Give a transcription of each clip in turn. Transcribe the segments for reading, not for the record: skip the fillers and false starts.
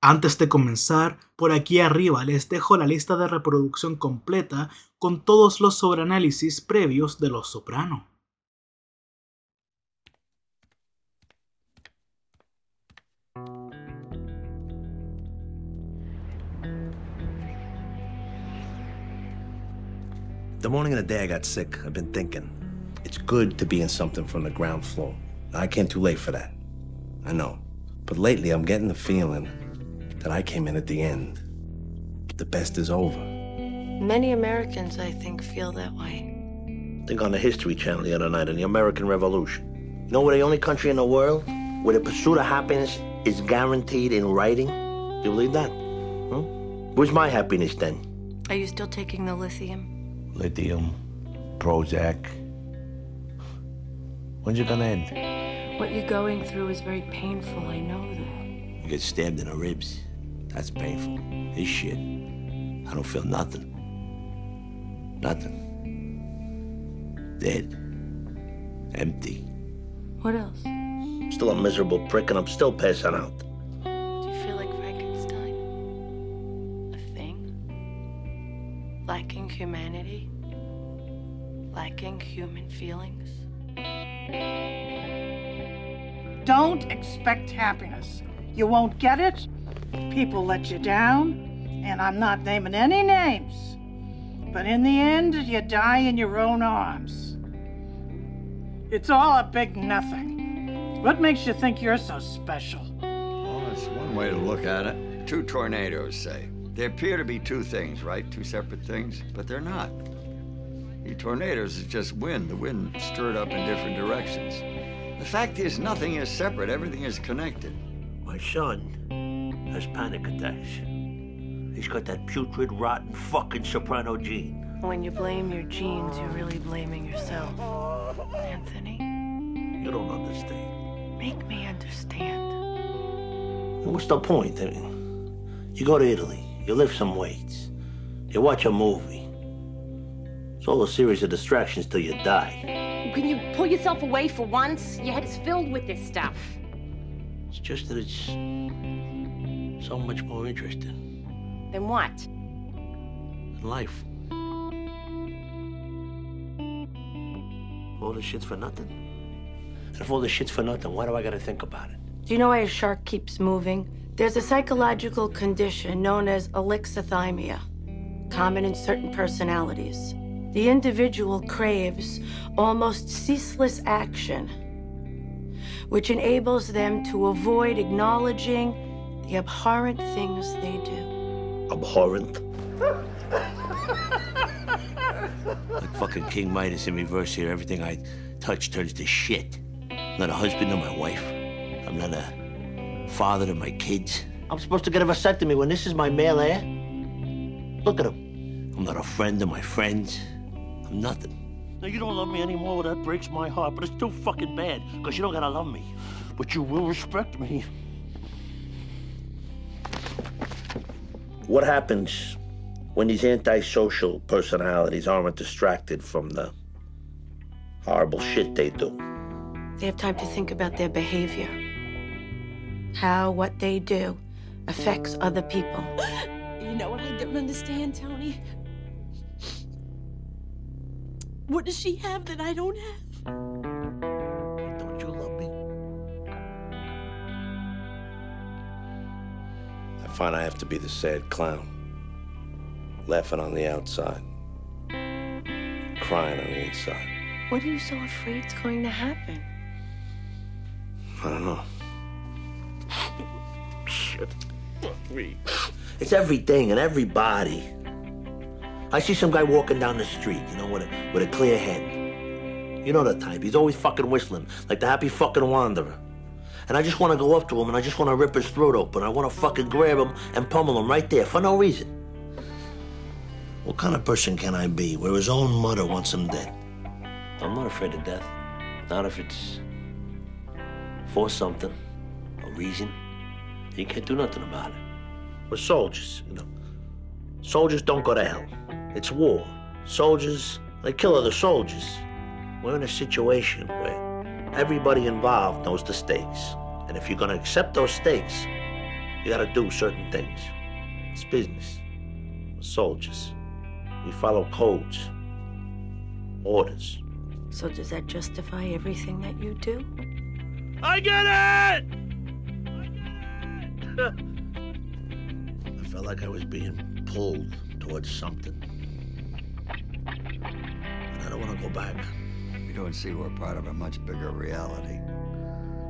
Antes de comenzar, por aquí arriba les dejo la lista de reproducción completa con todos los sobreanálisis previos de Los Soprano. The morning of the day I got sick, I've been thinking, it's good to be in something from the ground floor. I came too late for that. I know. But lately I'm getting the feeling that I came in at the end. The best is over. Many Americans, I think, feel that way. Think on the History Channel the other night on the American Revolution. You know we're the only country in the world where the pursuit of happiness is guaranteed in writing? You believe that? Where's my happiness then? Are you still taking the lithium? Lithium, Prozac. When's it gonna end? What you're going through is very painful, I know that. You get stabbed in the ribs. That's painful. This shit, I don't feel nothing. Nothing. Dead. Empty. What else? Still a miserable prick and I'm still passing out. Do you feel like Frankenstein? A thing? Lacking humanity? Lacking human feelings? Don't expect happiness. You won't get it. People let you down, and I'm not naming any names. But in the end, you die in your own arms. It's all a big nothing. What makes you think you're so special? Well, that's one way to look at it. 2 tornadoes, say. They appear to be 2 things, right? 2 separate things, but they're not. The tornadoes is just wind. The wind stirred up in different directions. The fact is, nothing is separate. Everything is connected. My son has panic attacks. He's got that putrid, rotten, fucking soprano gene. When you blame your genes, you're really blaming yourself. Anthony? You don't understand. Make me understand. What's the point? I mean, you go to Italy, you lift some weights, you watch a movie. It's all a series of distractions till you die. Can you pull yourself away for once? Your head is filled with this stuff. It's just that it's so much more interesting. Then what? In life. All this shit's for nothing. And if all this shit's for nothing, why do I gotta think about it? Do you know why a shark keeps moving? There's a psychological condition known as alexithymia, common in certain personalities. The individual craves almost ceaseless action, which enables them to avoid acknowledging the abhorrent things they do. Abhorrent? Like fucking King Midas in reverse here. Everything I touch turns to shit. I'm not a husband to my wife. I'm not a father to my kids. I'm supposed to get a vasectomy when this is my male heir? Look at him. I'm not a friend to my friends. I'm nothing. Now, you don't love me anymore. That breaks my heart, but it's too fucking bad, because you don't gotta love me. But you will respect me. What happens when these antisocial personalities aren't distracted from the horrible shit they do? They have time to think about their behavior. How what they do affects other people. You know what I don't understand, Tony? What does she have that I don't have? Don't you love me? I find I have to be the sad clown. Laughing on the outside. Crying on the inside. What are you so afraid is going to happen? I don't know. Shit. Fuck me. It's everything and everybody. I see some guy walking down the street, you know, with a clear head. You know the type. He's always fucking whistling, like the happy fucking wanderer. And I just want to go up to him and I just want to rip his throat open. I want to fucking grab him and pummel him right there for no reason. What kind of person can I be where his own mother wants him dead? I'm not afraid of death. Not if it's for something, a reason. You can't do nothing about it. We're soldiers, you know. Soldiers don't go to hell. It's war. Soldiers, they kill other soldiers. We're in a situation where everybody involved knows the stakes. And if you're gonna accept those stakes, You gotta do certain things. It's business. We're soldiers. We follow codes, orders. So does that justify everything that you do? I get it! I felt like I was being pulled towards something. And I don't want to go back. We don't see we're part of a much bigger reality.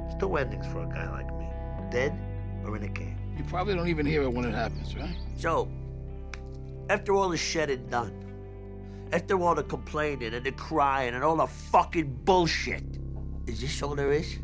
There's two endings for a guy like me. Dead or in a can. You probably don't even hear it when it happens, right? So, after all is said and done, after all the complaining and the crying and all the fucking bullshit, is this all there is?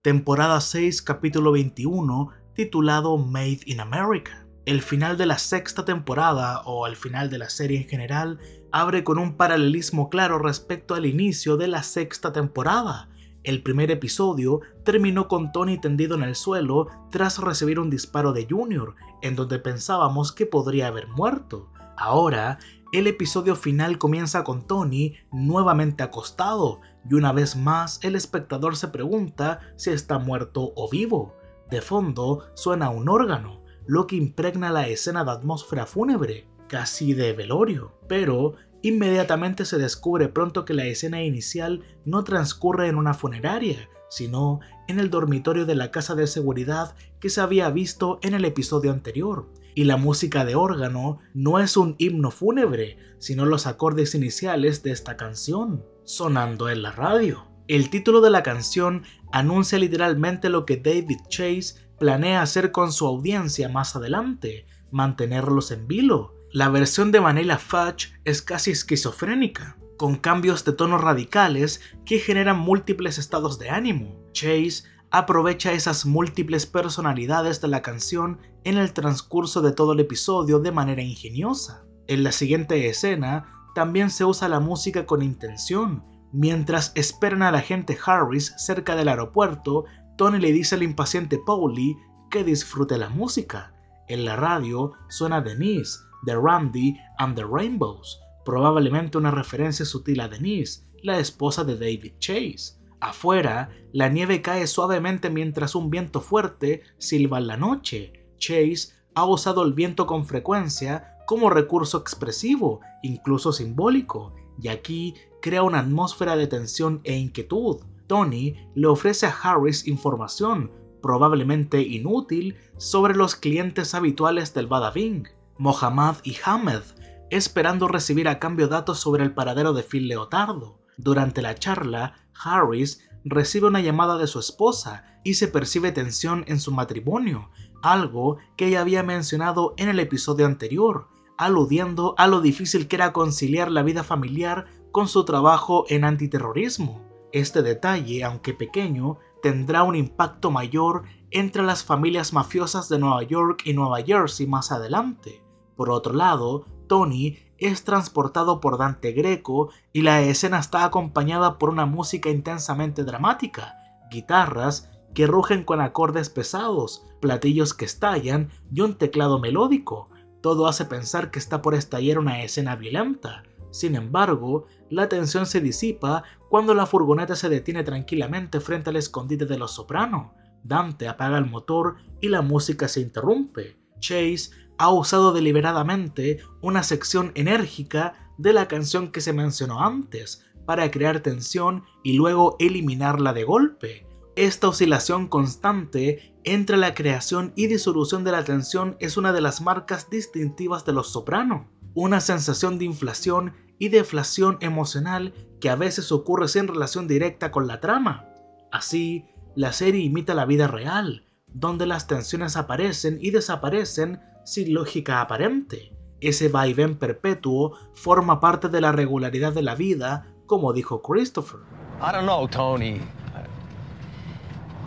Temporada 6, capítulo 21, titulado Made in America. El final de la sexta temporada, o el final de la serie en general, abre con un paralelismo claro respecto al inicio de la sexta temporada. El primer episodio terminó con Tony tendido en el suelo tras recibir un disparo de Junior, en donde pensábamos que podría haber muerto. Ahora, el episodio final comienza con Tony nuevamente acostado, y una vez más el espectador se pregunta si está muerto o vivo. De fondo suena un órgano, lo que impregna la escena de atmósfera fúnebre, casi de velorio, pero inmediatamente se descubre pronto que la escena inicial no transcurre en una funeraria, sino en el dormitorio de la casa de seguridad que se había visto en el episodio anterior. Y la música de órgano no es un himno fúnebre, sino los acordes iniciales de esta canción, sonando en la radio. El título de la canción anuncia literalmente lo que David Chase planea hacer con su audiencia más adelante, mantenerlos en vilo. La versión de Vanilla Fudge es casi esquizofrénica, con cambios de tono radicales que generan múltiples estados de ánimo. Chase aprovecha esas múltiples personalidades de la canción en el transcurso de todo el episodio de manera ingeniosa. En la siguiente escena también se usa la música con intención. Mientras esperan a la agente Harris cerca del aeropuerto, Tony le dice al impaciente Paulie que disfrute la música. En la radio suena Denise, de Randy and the Rainbows, probablemente una referencia sutil a Denise, la esposa de David Chase. Afuera, la nieve cae suavemente mientras un viento fuerte silba en la noche. Chase ha usado el viento con frecuencia como recurso expresivo, incluso simbólico, y aquí crea una atmósfera de tensión e inquietud. Tony le ofrece a Harris información, probablemente inútil, sobre los clientes habituales del Bada Bing, Mohammad y Hamed, esperando recibir a cambio datos sobre el paradero de Phil Leotardo. Durante la charla, Harris recibe una llamada de su esposa y se percibe tensión en su matrimonio, algo que ella había mencionado en el episodio anterior, aludiendo a lo difícil que era conciliar la vida familiar con su trabajo en antiterrorismo. Este detalle, aunque pequeño, tendrá un impacto mayor entre las familias mafiosas de Nueva York y Nueva Jersey más adelante. Por otro lado, Tony es transportado por Dante Greco y la escena está acompañada por una música intensamente dramática, guitarras que rugen con acordes pesados, platillos que estallan y un teclado melódico. Todo hace pensar que está por estallar una escena violenta. Sin embargo, la tensión se disipa cuando la furgoneta se detiene tranquilamente frente al escondite de los Soprano. Dante apaga el motor y la música se interrumpe. Chase ha usado deliberadamente una sección enérgica de la canción que se mencionó antes para crear tensión y luego eliminarla de golpe. Esta oscilación constante entre la creación y disolución de la tensión es una de las marcas distintivas de Los Soprano, una sensación de inflación y deflación emocional que a veces ocurre sin relación directa con la trama. Así, la serie imita la vida real, donde las tensiones aparecen y desaparecen sin lógica aparente. Ese vaivén perpetuo forma parte de la regularidad de la vida, como dijo Christopher. I don't know, Tony.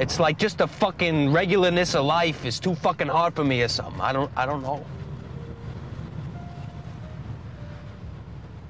It's like just the fucking regularness of life is too fucking hard for me or something. I don't know.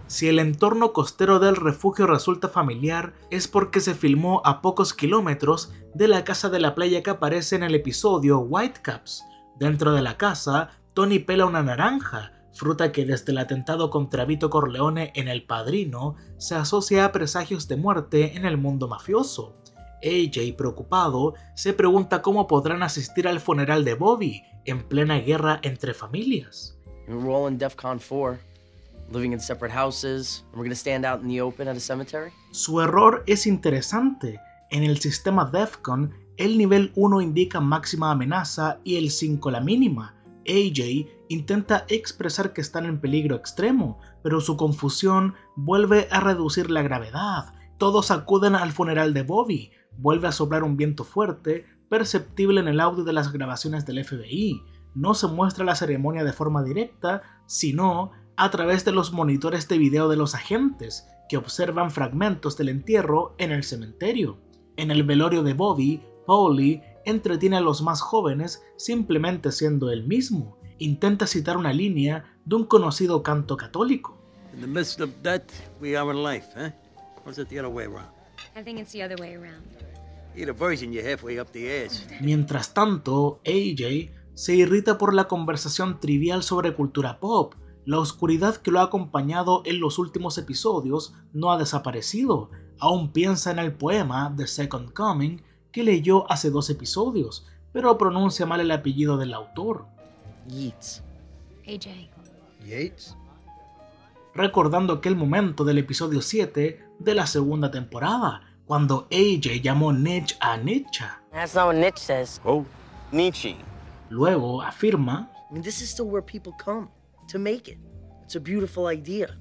Si el entorno costero del refugio resulta familiar, es porque se filmó a pocos kilómetros de la casa de la playa que aparece en el episodio Whitecaps. Dentro de la casa, Tony pela una naranja, fruta que desde el atentado contra Vito Corleone en El Padrino se asocia a presagios de muerte en el mundo mafioso. AJ, preocupado, se pregunta cómo podrán asistir al funeral de Bobby en plena guerra entre familias. We're all in DEFCON 4, living in separate houses, and we're gonna stand out in the open at a cemetery. Su error es interesante. En el sistema DEFCON, el nivel 1 indica máxima amenaza y el 5 la mínima. AJ intenta expresar que están en peligro extremo, pero su confusión vuelve a reducir la gravedad. Todos acuden al funeral de Bobby. Vuelve a soplar un viento fuerte, perceptible en el audio de las grabaciones del FBI. No se muestra la ceremonia de forma directa, sino a través de los monitores de video de los agentes, que observan fragmentos del entierro en el cementerio. En el velorio de Bobby, Paulie entretiene a los más jóvenes simplemente siendo él mismo. Intenta citar una línea de un conocido canto católico. In the midst of death, we are in life, eh? Or is it the other way around? I think it's the other way around. Either version, you're halfway up the ass. Mientras tanto, AJ se irrita por la conversación trivial sobre cultura pop. La oscuridad que lo ha acompañado en los últimos episodios no ha desaparecido. Aún piensa en el poema The Second Coming que leyó hace 2 episodios, pero pronuncia mal el apellido del autor. Yeats. AJ. Yates? Recordando aquel momento del episodio 7 de la segunda temporada, cuando AJ llamó Nietzsche a Nietzsche. That's not what Nietzsche says. Oh, Nietzsche. Luego afirma, I mean, this is still where people come to make it. It's a beautiful idea.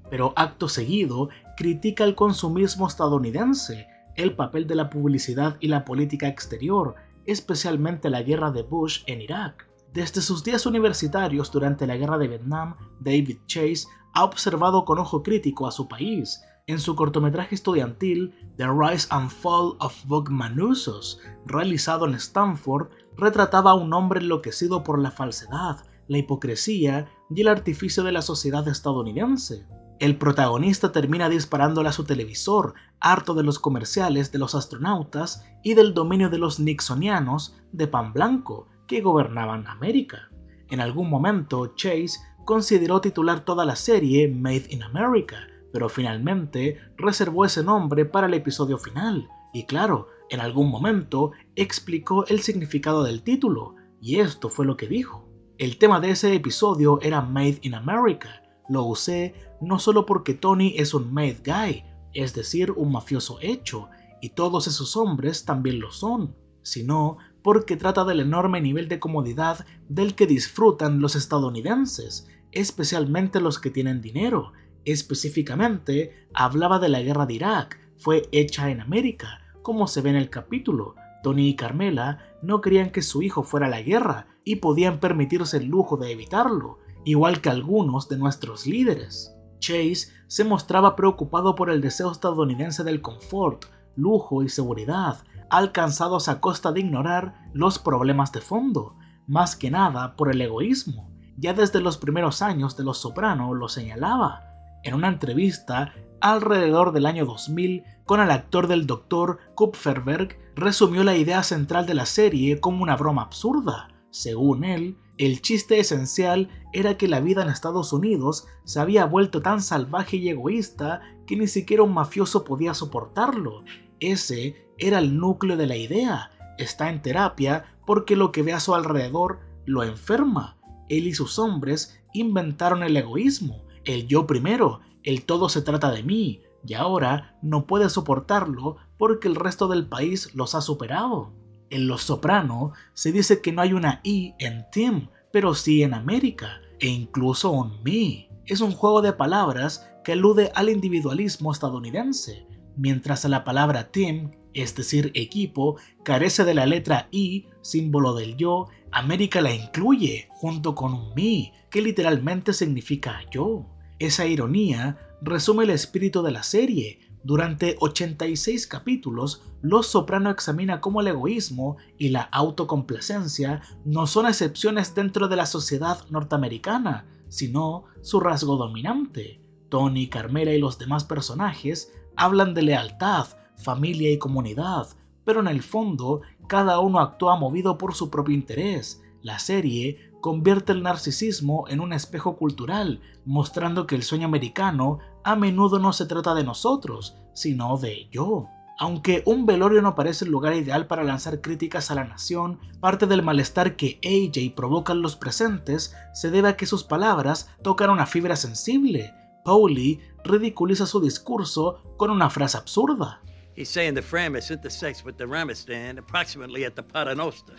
Pero acto seguido critica el consumismo estadounidense, el papel de la publicidad y la política exterior, especialmente la guerra de Bush en Irak. Desde sus días universitarios durante la guerra de Vietnam, David Chase ha observado con ojo crítico a su país. En su cortometraje estudiantil The Rise and Fall of Bob Manussos, realizado en Stanford, retrataba a un hombre enloquecido por la falsedad, la hipocresía y el artificio de la sociedad estadounidense. El protagonista termina disparándole a su televisor, harto de los comerciales de los astronautas y del dominio de los nixonianos de pan blanco que gobernaban América. En algún momento, Chase consideró titular toda la serie Made in America, pero finalmente reservó ese nombre para el episodio final. Y claro, en algún momento explicó el significado del título, y esto fue lo que dijo. El tema de ese episodio era Made in America. Lo usé no solo porque Tony es un made guy, es decir, un mafioso hecho, y todos esos hombres también lo son, sino porque trata del enorme nivel de comodidad del que disfrutan los estadounidenses, especialmente los que tienen dinero. Específicamente, hablaba de la guerra de Irak, fue hecha en América, como se ve en el capítulo. Tony y Carmela no querían que su hijo fuera a la guerra y podían permitirse el lujo de evitarlo, igual que algunos de nuestros líderes. Chase se mostraba preocupado por el deseo estadounidense del confort, lujo y seguridad, alcanzados a costa de ignorar los problemas de fondo, más que nada por el egoísmo. Ya desde los primeros años de Los Soprano lo señalaba. En una entrevista alrededor del año 2000 con el actor del Dr. Kupferberg, resumió la idea central de la serie como una broma absurda. Según él, el chiste esencial era que la vida en Estados Unidos se había vuelto tan salvaje y egoísta que ni siquiera un mafioso podía soportarlo. Ese era el núcleo de la idea. Está en terapia porque lo que ve a su alrededor lo enferma. Él y sus hombres inventaron el egoísmo, el yo primero, el todo se trata de mí, y ahora no puede soportarlo porque el resto del país los ha superado. En Los Soprano se dice que no hay una I en Tim, pero sí en América, e incluso un me. Es un juego de palabras que alude al individualismo estadounidense, mientras la palabra team, es decir, equipo, carece de la letra I, símbolo del yo. América la incluye junto con un me, que literalmente significa yo. Esa ironía resume el espíritu de la serie. Durante 86 capítulos, Los Soprano examina cómo el egoísmo y la autocomplacencia no son excepciones dentro de la sociedad norteamericana, sino su rasgo dominante. Tony, Carmela y los demás personajes hablan de lealtad, familia y comunidad, pero en el fondo cada uno actúa movido por su propio interés. La serie convierte el narcisismo en un espejo cultural, mostrando que el sueño americano a menudo no se trata de nosotros, sino de yo. Aunque un velorio no parece el lugar ideal para lanzar críticas a la nación, parte del malestar que AJ provoca en los presentes se debe a que sus palabras tocan una fibra sensible. Paulie ridiculiza su discurso con una frase absurda. He's saying the Framis intersects with the Ramistan approximately at the Paternoster.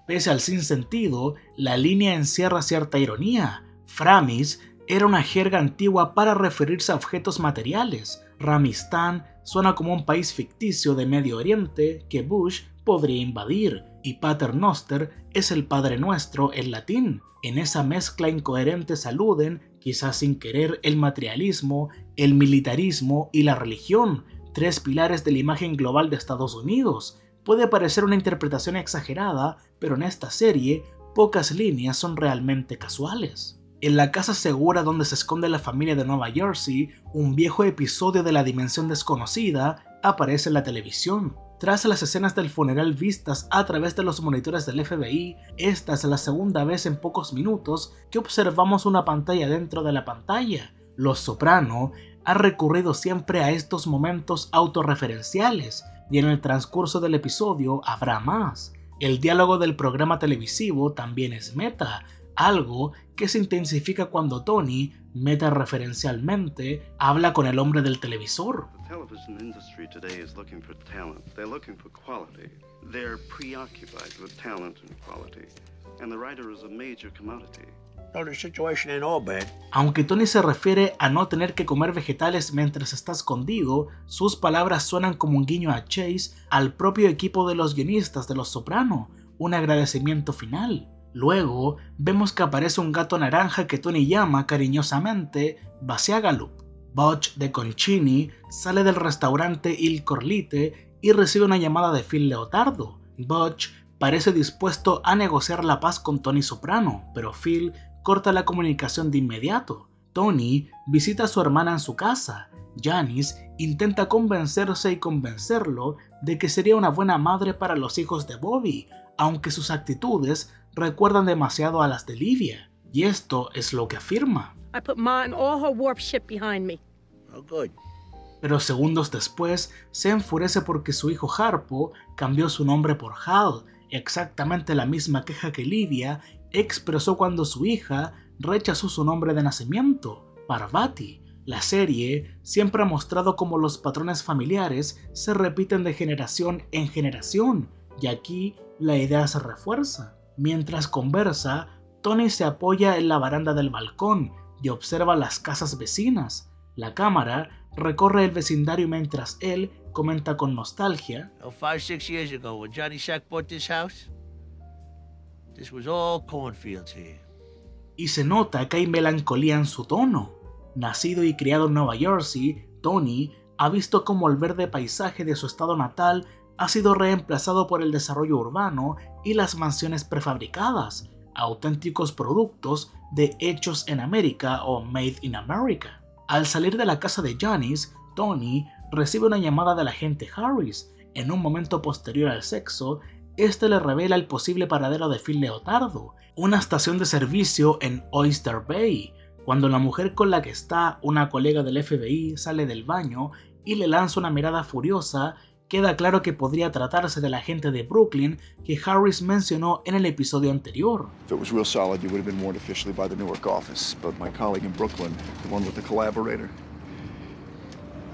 Pese al sinsentido, la línea encierra cierta ironía. Framis era una jerga antigua para referirse a objetos materiales. Ramistan suena como un país ficticio de Medio Oriente que Bush podría invadir, y Paternoster es el Padre Nuestro en latín. En esa mezcla incoherente se aluden, quizás sin querer, el materialismo, el militarismo y la religión, tres pilares de la imagen global de Estados Unidos. Puede parecer una interpretación exagerada, pero en esta serie pocas líneas son realmente casuales. En la casa segura donde se esconde la familia de Nueva Jersey, un viejo episodio de La Dimensión Desconocida aparece en la televisión. Tras las escenas del funeral vistas a través de los monitores del FBI, esta es la segunda vez en pocos minutos que observamos una pantalla dentro de la pantalla. Los Soprano ha recurrido siempre a estos momentos autorreferenciales, y en el transcurso del episodio habrá más. El diálogo del programa televisivo también es meta, algo que se intensifica cuando Tony, meta-referencialmente, habla con el hombre del televisor. The television industry today is looking for talent. They're looking for quality. They're preoccupied with talent and quality. And the writer is a major commodity. No, the situation ain't all bad. Aunque Tony se refiere a no tener que comer vegetales mientras está escondido, sus palabras suenan como un guiño a Chase, al propio equipo de los guionistas de Los Soprano, un agradecimiento final. Luego, vemos que aparece un gato naranja que Tony llama cariñosamente Basiagalup. Butch de Concini sale del restaurante Il Corlite y recibe una llamada de Phil Leotardo. Butch parece dispuesto a negociar la paz con Tony Soprano, pero Phil corta la comunicación de inmediato. Tony visita a su hermana en su casa. Janice intenta convencerse y convencerlo de que sería una buena madre para los hijos de Bobby, aunque sus actitudes recuerdan demasiado a las de Livia, y esto es lo que afirma. I put Ma and all her warp shit behind me. Oh, good. Pero segundos después se enfurece porque su hijo Harpo cambió su nombre por Hal, exactamente la misma queja que Livia expresó cuando su hija rechazó su nombre de nacimiento, Parvati. La serie siempre ha mostrado cómo los patrones familiares se repiten de generación en generación, y aquí la idea se refuerza. Mientras conversa, Tony se apoya en la baranda del balcón y observa las casas vecinas. La cámara recorre el vecindario mientras él comenta con nostalgia. 5 or 6 years ago, when Johnny Shack bought this house, this was all cornfields here. Y se nota que hay melancolía en su tono. Nacido y criado en Nueva Jersey, Tony ha visto cómo el verde paisaje de su estado natal ha sido reemplazado por el desarrollo urbano y las mansiones prefabricadas, auténticos productos de hechos en América o Made in America. Al salir de la casa de Janice, Tony recibe una llamada del agente Harris. En un momento posterior al sexo, este le revela el posible paradero de Phil Leotardo, una estación de servicio en Oyster Bay. Cuando la mujer con la que está, una colega del FBI, sale del baño y le lanza una mirada furiosa, queda claro que podría tratarse del agente de Brooklyn que Harris mencionó en el episodio anterior. If it was real solid, you would have been warned officially by the Newark office, but my colleague in Brooklyn, the one with the collaborator,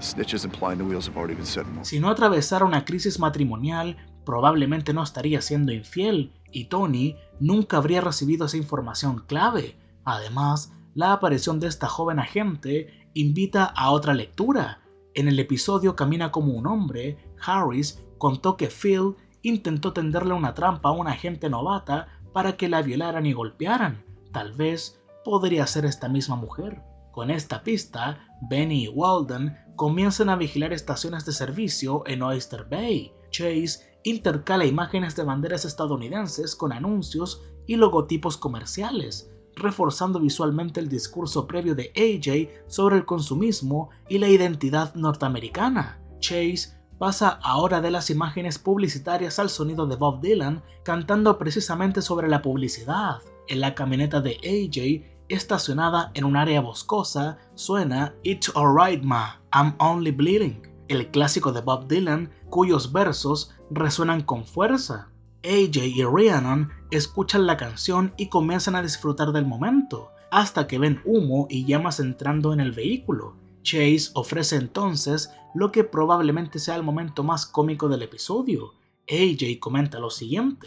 snitches implying the wheels have already been set in motion. Si no atravesara una crisis matrimonial, probablemente no estaría siendo infiel, y Tony nunca habría recibido esa información clave. Además, la aparición de esta joven agente invita a otra lectura. En el episodio Camina como un hombre, Harris contó que Phil intentó tenderle una trampa a una agente novata para que la violaran y golpearan. Tal vez podría ser esta misma mujer. Con esta pista, Benny y Walden comienzan a vigilar estaciones de servicio en Oyster Bay. Chase intercala imágenes de banderas estadounidenses con anuncios y logotipos comerciales, reforzando visualmente el discurso previo de AJ sobre el consumismo y la identidad norteamericana. Chase pasa ahora de las imágenes publicitarias al sonido de Bob Dylan cantando precisamente sobre la publicidad. En la camioneta de AJ, estacionada en un área boscosa, suena It's Alright Ma, I'm Only Bleeding. el clásico de Bob Dylan, cuyos versos resuenan con fuerza. AJ y Rhiannon escuchan la canción y comienzan a disfrutar del momento, hasta que ven humo y llamas entrando en el vehículo. Chase ofrece entonces lo que probablemente sea el momento más cómico del episodio. AJ comenta lo siguiente: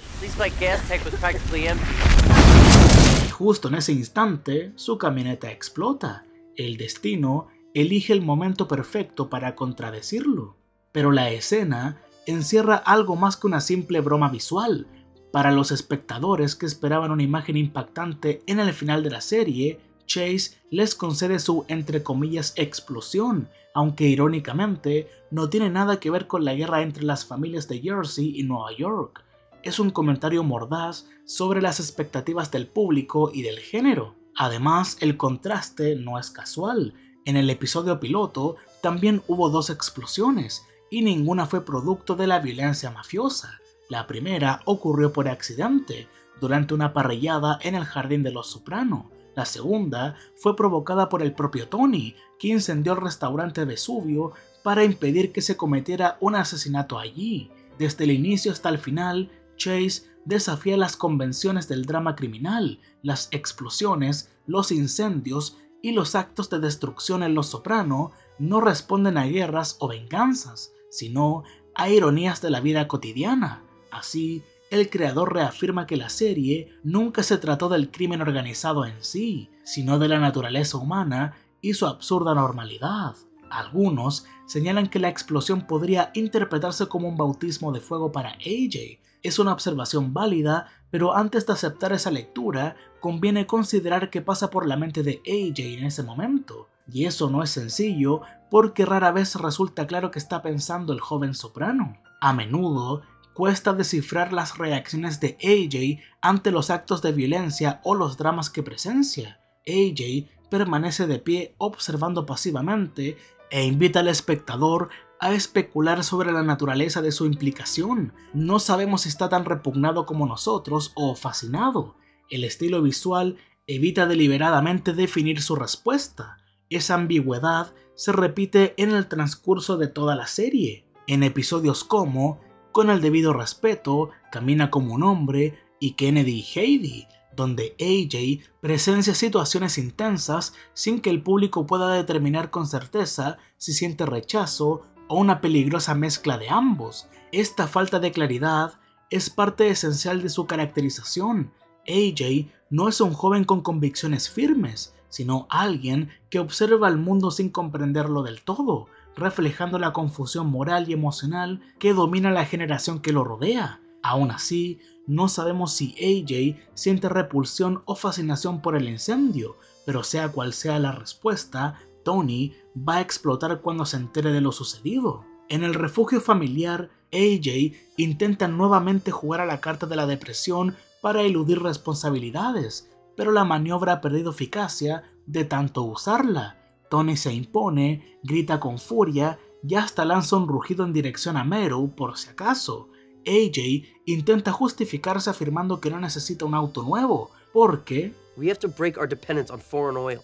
y justo en ese instante, su camioneta explota. El destino elige el momento perfecto para contradecirlo. Pero la escena encierra algo más que una simple broma visual. Para los espectadores que esperaban una imagen impactante en el final de la serie, Chase les concede su, entre comillas, explosión, aunque irónicamente no tiene nada que ver con la guerra entre las familias de Jersey y Nueva York. Es un comentario mordaz sobre las expectativas del público y del género. Además, el contraste no es casual. En el episodio piloto también hubo 2 explosiones, y ninguna fue producto de la violencia mafiosa. La primera ocurrió por accidente, durante una parrillada en el jardín de los Soprano. La segunda fue provocada por el propio Tony, que incendió el restaurante Vesubio para impedir que se cometiera un asesinato allí. Desde el inicio hasta el final, Chase desafía las convenciones del drama criminal, las explosiones, los incendios y los actos de destrucción en Los Soprano no responden a guerras o venganzas, sino a ironías de la vida cotidiana. Así, el creador reafirma que la serie nunca se trató del crimen organizado en sí, sino de la naturaleza humana y su absurda normalidad. Algunos señalan que la explosión podría interpretarse como un bautismo de fuego para AJ. Es una observación válida, pero antes de aceptar esa lectura, conviene considerar qué pasa por la mente de AJ en ese momento. Y eso no es sencillo, porque rara vez resulta claro qué está pensando el joven soprano. A menudo, cuesta descifrar las reacciones de AJ ante los actos de violencia o los dramas que presencia. AJ permanece de pie observando pasivamente e invita al espectador a especular sobre la naturaleza de su implicación. No sabemos si está tan repugnado como nosotros o fascinado. El estilo visual evita deliberadamente definir su respuesta. Esa ambigüedad se repite en el transcurso de toda la serie. En episodios como Con el debido respeto, Camina como un hombre y Kennedy y Heidi, donde AJ presencia situaciones intensas sin que el público pueda determinar con certeza si siente rechazo o una peligrosa mezcla de ambos. Esta falta de claridad es parte esencial de su caracterización. AJ no es un joven con convicciones firmes, sino alguien que observa el mundo sin comprenderlo del todo, reflejando la confusión moral y emocional que domina la generación que lo rodea. Aún así, no sabemos si AJ siente repulsión o fascinación por el incendio, pero sea cual sea la respuesta, Tony va a explotar cuando se entere de lo sucedido. En el refugio familiar, AJ intenta nuevamente jugar a la carta de la depresión para eludir responsabilidades, pero la maniobra ha perdido eficacia de tanto usarla. Tony se impone, grita con furia y hasta lanza un rugido en dirección a Meadow por si acaso. AJ intenta justificarse afirmando que no necesita un auto nuevo, porque we have to break our dependence on foreign oil.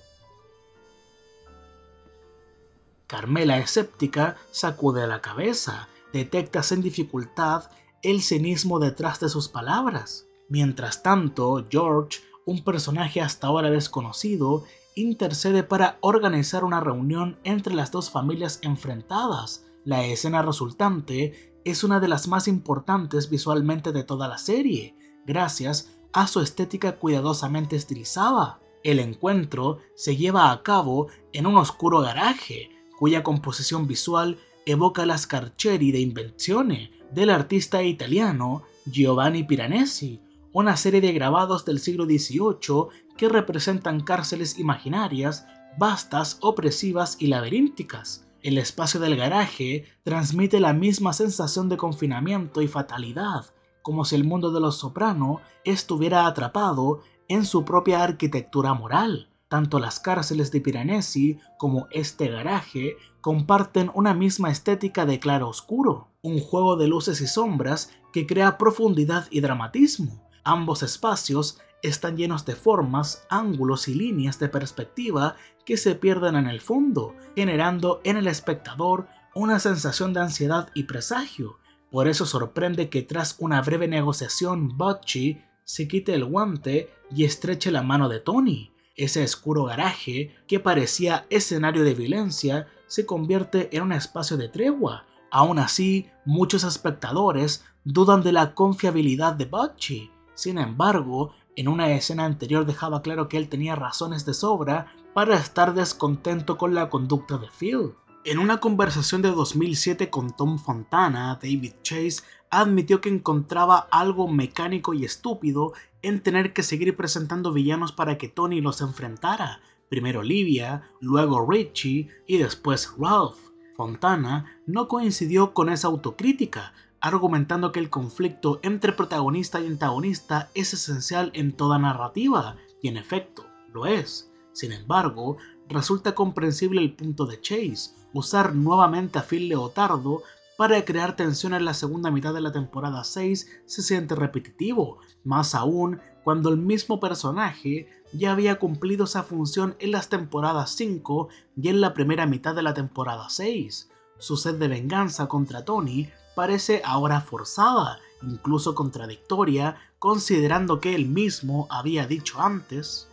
Carmela, escéptica, sacude la cabeza, detecta sin dificultad el cinismo detrás de sus palabras. Mientras tanto, George, un personaje hasta ahora desconocido, intercede para organizar una reunión entre las dos familias enfrentadas. La escena resultante es una de las más importantes visualmente de toda la serie, gracias a su estética cuidadosamente estilizada. El encuentro se lleva a cabo en un oscuro garaje, cuya composición visual evoca las Carceri de Invenzione del artista italiano Giovanni Piranesi, una serie de grabados del siglo XVIII que representan cárceles imaginarias, vastas, opresivas y laberínticas. El espacio del garaje transmite la misma sensación de confinamiento y fatalidad, como si el mundo de Los Soprano estuviera atrapado en su propia arquitectura moral. Tanto las cárceles de Piranesi como este garaje comparten una misma estética de claro-oscuro, un juego de luces y sombras que crea profundidad y dramatismo. Ambos espacios están llenos de formas, ángulos y líneas de perspectiva que se pierden en el fondo, generando en el espectador una sensación de ansiedad y presagio. Por eso sorprende que tras una breve negociación Butchie se quite el guante y estreche la mano de Tony. Ese oscuro garaje que parecía escenario de violencia se convierte en un espacio de tregua. Aún así, muchos espectadores dudan de la confiabilidad de Butchie. Sin embargo, en una escena anterior dejaba claro que él tenía razones de sobra para estar descontento con la conducta de Phil. En una conversación de 2007 con Tom Fontana, David Chase admitió que encontraba algo mecánico y estúpido en tener que seguir presentando villanos para que Tony los enfrentara. Primero Livia, luego Richie y después Ralph. Fontana no coincidió con esa autocrítica, argumentando que el conflicto entre protagonista y antagonista es esencial en toda narrativa, y en efecto, lo es. Sin embargo, resulta comprensible el punto de Chase, usar nuevamente a Phil Leotardo para crear tensión en la segunda mitad de la temporada 6 se siente repetitivo, más aún cuando el mismo personaje ya había cumplido esa función en las temporadas 5 y en la primera mitad de la temporada 6. Su sed de venganza contra Tony parece ahora forzada, incluso contradictoria, considerando que él mismo había dicho antes: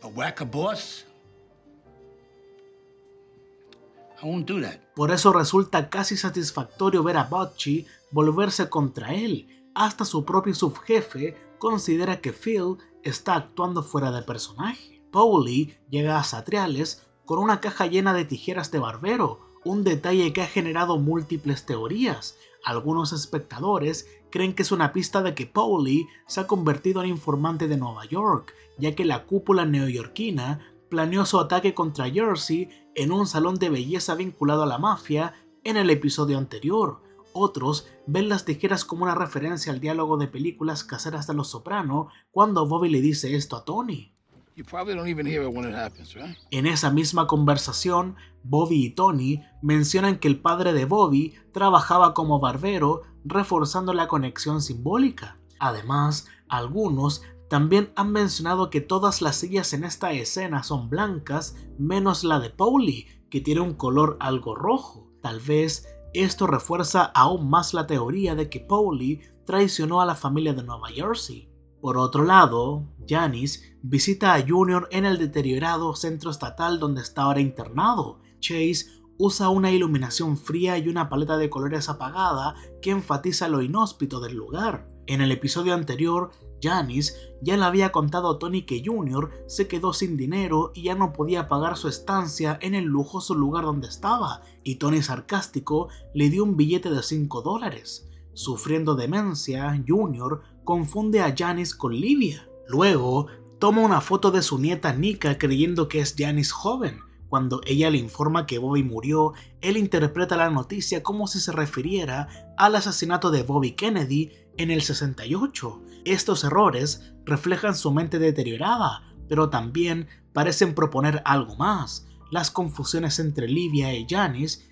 A whack a boss? I won't do that. Por eso resulta casi satisfactorio ver a Butchie volverse contra él. Hasta su propio subjefe considera que Phil está actuando fuera de personaje. Paulie llega a Satriales con una caja llena de tijeras de barbero, un detalle que ha generado múltiples teorías. Algunos espectadores creen que es una pista de que Paulie se ha convertido en informante de Nueva York, ya que la cúpula neoyorquina planeó su ataque contra Jersey en un salón de belleza vinculado a la mafia en el episodio anterior. Otros ven las tijeras como una referencia al diálogo de películas caseras de Los Soprano cuando Bobby le dice esto a Tony. You probably don't even hear it when it happens, right? En esa misma conversación, Bobby y Tony mencionan que el padre de Bobby trabajaba como barbero, reforzando la conexión simbólica. Además, algunos también han mencionado que todas las sillas en esta escena son blancas, menos la de Paulie, que tiene un color algo rojo. Tal vez esto refuerza aún más la teoría de que Paulie traicionó a la familia de Nueva Jersey. Por otro lado, Janice visita a Junior en el deteriorado centro estatal donde está ahora internado. Chase usa una iluminación fría y una paleta de colores apagada que enfatiza lo inhóspito del lugar. En el episodio anterior, Janice ya le había contado a Tony que Junior se quedó sin dinero y ya no podía pagar su estancia en el lujoso lugar donde estaba, y Tony sarcástico le dio un billete de $5. Sufriendo demencia, Junior confunde a Janice con Livia. Luego, toma una foto de su nieta Nika creyendo que es Janice joven. Cuando ella le informa que Bobby murió, él interpreta la noticia como si se refiriera al asesinato de Bobby Kennedy en el 68. Estos errores reflejan su mente deteriorada, pero también parecen proponer algo más: las confusiones entre Livia y Janice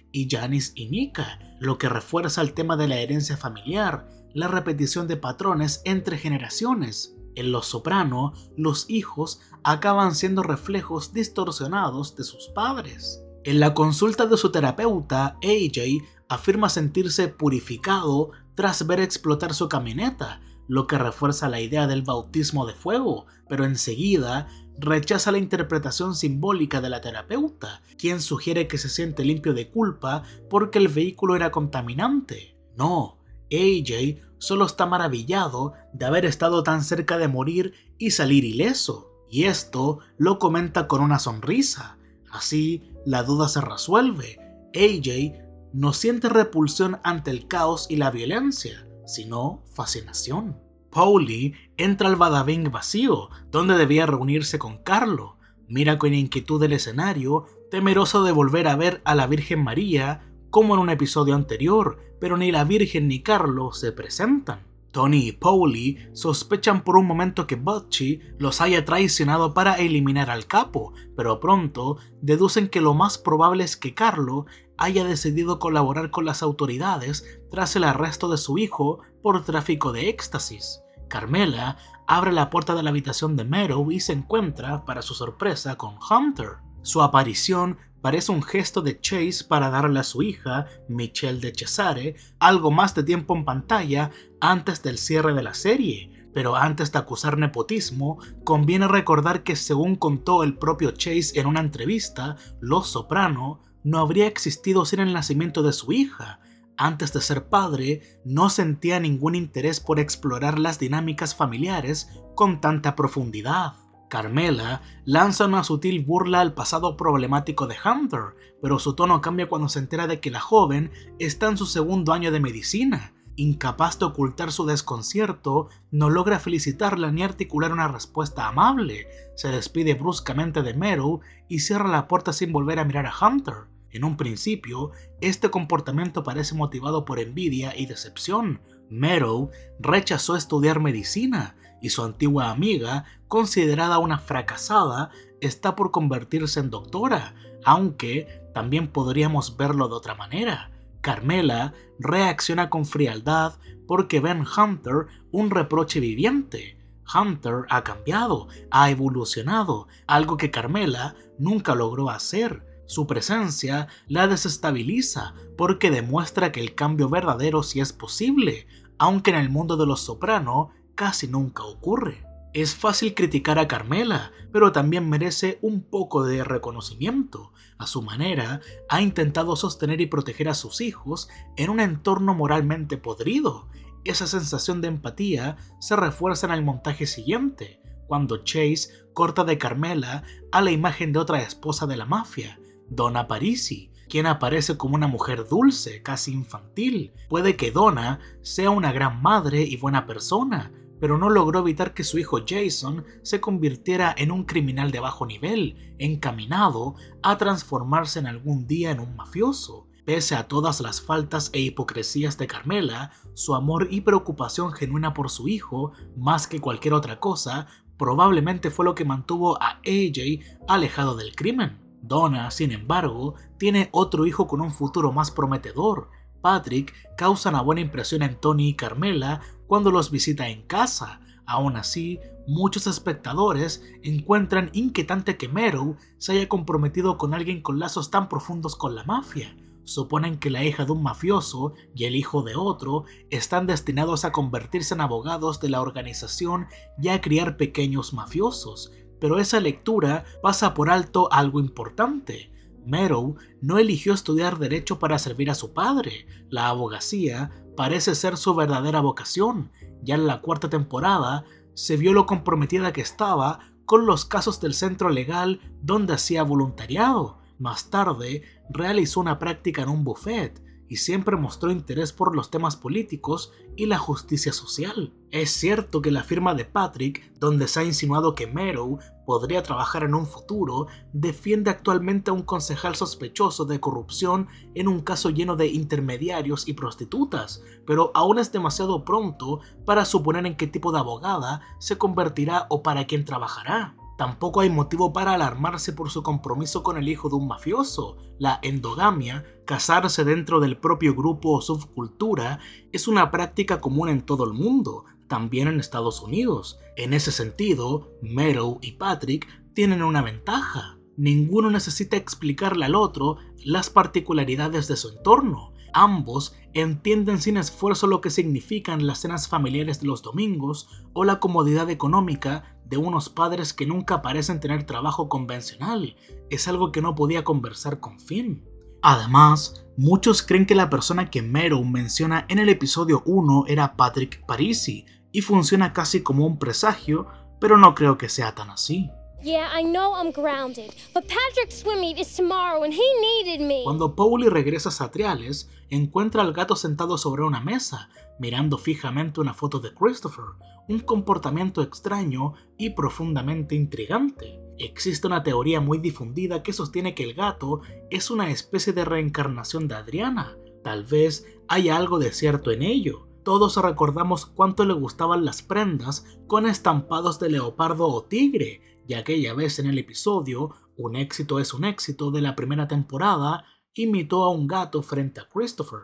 y Nika, lo que refuerza el tema de la herencia familiar, la repetición de patrones entre generaciones. En Los Soprano, los hijos acaban siendo reflejos distorsionados de sus padres. En la consulta de su terapeuta, AJ afirma sentirse purificado tras ver explotar su camioneta, lo que refuerza la idea del bautismo de fuego, pero enseguida rechaza la interpretación simbólica de la terapeuta, quien sugiere que se siente limpio de culpa porque el vehículo era contaminante. No, AJ solo está maravillado de haber estado tan cerca de morir y salir ileso, y esto lo comenta con una sonrisa. Así, la duda se resuelve. AJ no siente repulsión ante el caos y la violencia, sino fascinación. Paulie entra al Badabing vacío, donde debía reunirse con Carlo. Mira con inquietud el escenario, temeroso de volver a ver a la Virgen María, como en un episodio anterior, pero ni la Virgen ni Carlo se presentan. Tony y Paulie sospechan por un momento que Butchie los haya traicionado para eliminar al capo, pero pronto deducen que lo más probable es que Carlo haya decidido colaborar con las autoridades tras el arresto de su hijo por tráfico de éxtasis. Carmela abre la puerta de la habitación de Meadow y se encuentra, para su sorpresa, con Hunter. Su aparición parece un gesto de Chase para darle a su hija, Michelle de Cesare, algo más de tiempo en pantalla antes del cierre de la serie. Pero antes de acusar nepotismo, conviene recordar que según contó el propio Chase en una entrevista, Los Soprano no habría existido sin el nacimiento de su hija. Antes de ser padre, no sentía ningún interés por explorar las dinámicas familiares con tanta profundidad. Carmela lanza una sutil burla al pasado problemático de Hunter, pero su tono cambia cuando se entera de que la joven está en su segundo año de medicina. Incapaz de ocultar su desconcierto, no logra felicitarla ni articular una respuesta amable. Se despide bruscamente de Meadow y cierra la puerta sin volver a mirar a Hunter. En un principio, este comportamiento parece motivado por envidia y decepción. Meadow rechazó estudiar medicina y su antigua amiga, considerada una fracasada, está por convertirse en doctora, aunque también podríamos verlo de otra manera. Carmela reacciona con frialdad porque ve en Hunter un reproche viviente. Hunter ha cambiado, ha evolucionado, algo que Carmela nunca logró hacer. Su presencia la desestabiliza porque demuestra que el cambio verdadero sí es posible, aunque en el mundo de Los Soprano casi nunca ocurre. Es fácil criticar a Carmela, pero también merece un poco de reconocimiento. A su manera, ha intentado sostener y proteger a sus hijos en un entorno moralmente podrido. Esa sensación de empatía se refuerza en el montaje siguiente, cuando Chase corta de Carmela a la imagen de otra esposa de la mafia, Donna Parisi, quien aparece como una mujer dulce, casi infantil. Puede que Donna sea una gran madre y buena persona, pero no logró evitar que su hijo Jason se convirtiera en un criminal de bajo nivel, encaminado a transformarse en algún día en un mafioso. Pese a todas las faltas e hipocresías de Carmela, su amor y preocupación genuina por su hijo, más que cualquier otra cosa, probablemente fue lo que mantuvo a AJ alejado del crimen. Donna, sin embargo, tiene otro hijo con un futuro más prometedor. Patrick causa una buena impresión en Tony y Carmela cuando los visita en casa. Aún así, muchos espectadores encuentran inquietante que Meadow se haya comprometido con alguien con lazos tan profundos con la mafia. Suponen que la hija de un mafioso y el hijo de otro están destinados a convertirse en abogados de la organización y a criar pequeños mafiosos, pero esa lectura pasa por alto algo importante. Meadow no eligió estudiar derecho para servir a su padre. La abogacía parece ser su verdadera vocación. Ya en la 4ª temporada se vio lo comprometida que estaba con los casos del centro legal donde hacía voluntariado. Más tarde realizó una práctica en un buffet y siempre mostró interés por los temas políticos y la justicia social. Es cierto que la firma de Patrick, donde se ha insinuado que Meadow podría trabajar en un futuro, defiende actualmente a un concejal sospechoso de corrupción en un caso lleno de intermediarios y prostitutas, pero aún es demasiado pronto para suponer en qué tipo de abogada se convertirá o para quién trabajará. Tampoco hay motivo para alarmarse por su compromiso con el hijo de un mafioso. La endogamia, casarse dentro del propio grupo o subcultura, es una práctica común en todo el mundo, también en Estados Unidos. En ese sentido, Meadow y Patrick tienen una ventaja. Ninguno necesita explicarle al otro las particularidades de su entorno. Ambos entienden sin esfuerzo lo que significan las cenas familiares de los domingos o la comodidad económica de unos padres que nunca parecen tener trabajo convencional. Es algo que no podía conversar con Finn. Además, muchos creen que la persona que Meadow menciona en el episodio 1 era Patrick Parisi, y funciona casi como un presagio, pero no creo que sea tan así. Yeah, I know I'm grounded, but Patrick's swim meet is tomorrow and he needed me. Cuando Paulie regresa a Satriales, encuentra al gato sentado sobre una mesa, mirando fijamente una foto de Christopher, un comportamiento extraño y profundamente intrigante. Existe una teoría muy difundida que sostiene que el gato es una especie de reencarnación de Adriana. Tal vez haya algo de cierto en ello. Todos recordamos cuánto le gustaban las prendas con estampados de leopardo o tigre, y aquella vez en el episodio Un éxito es un éxito de la primera temporada, imitó a un gato frente a Christopher.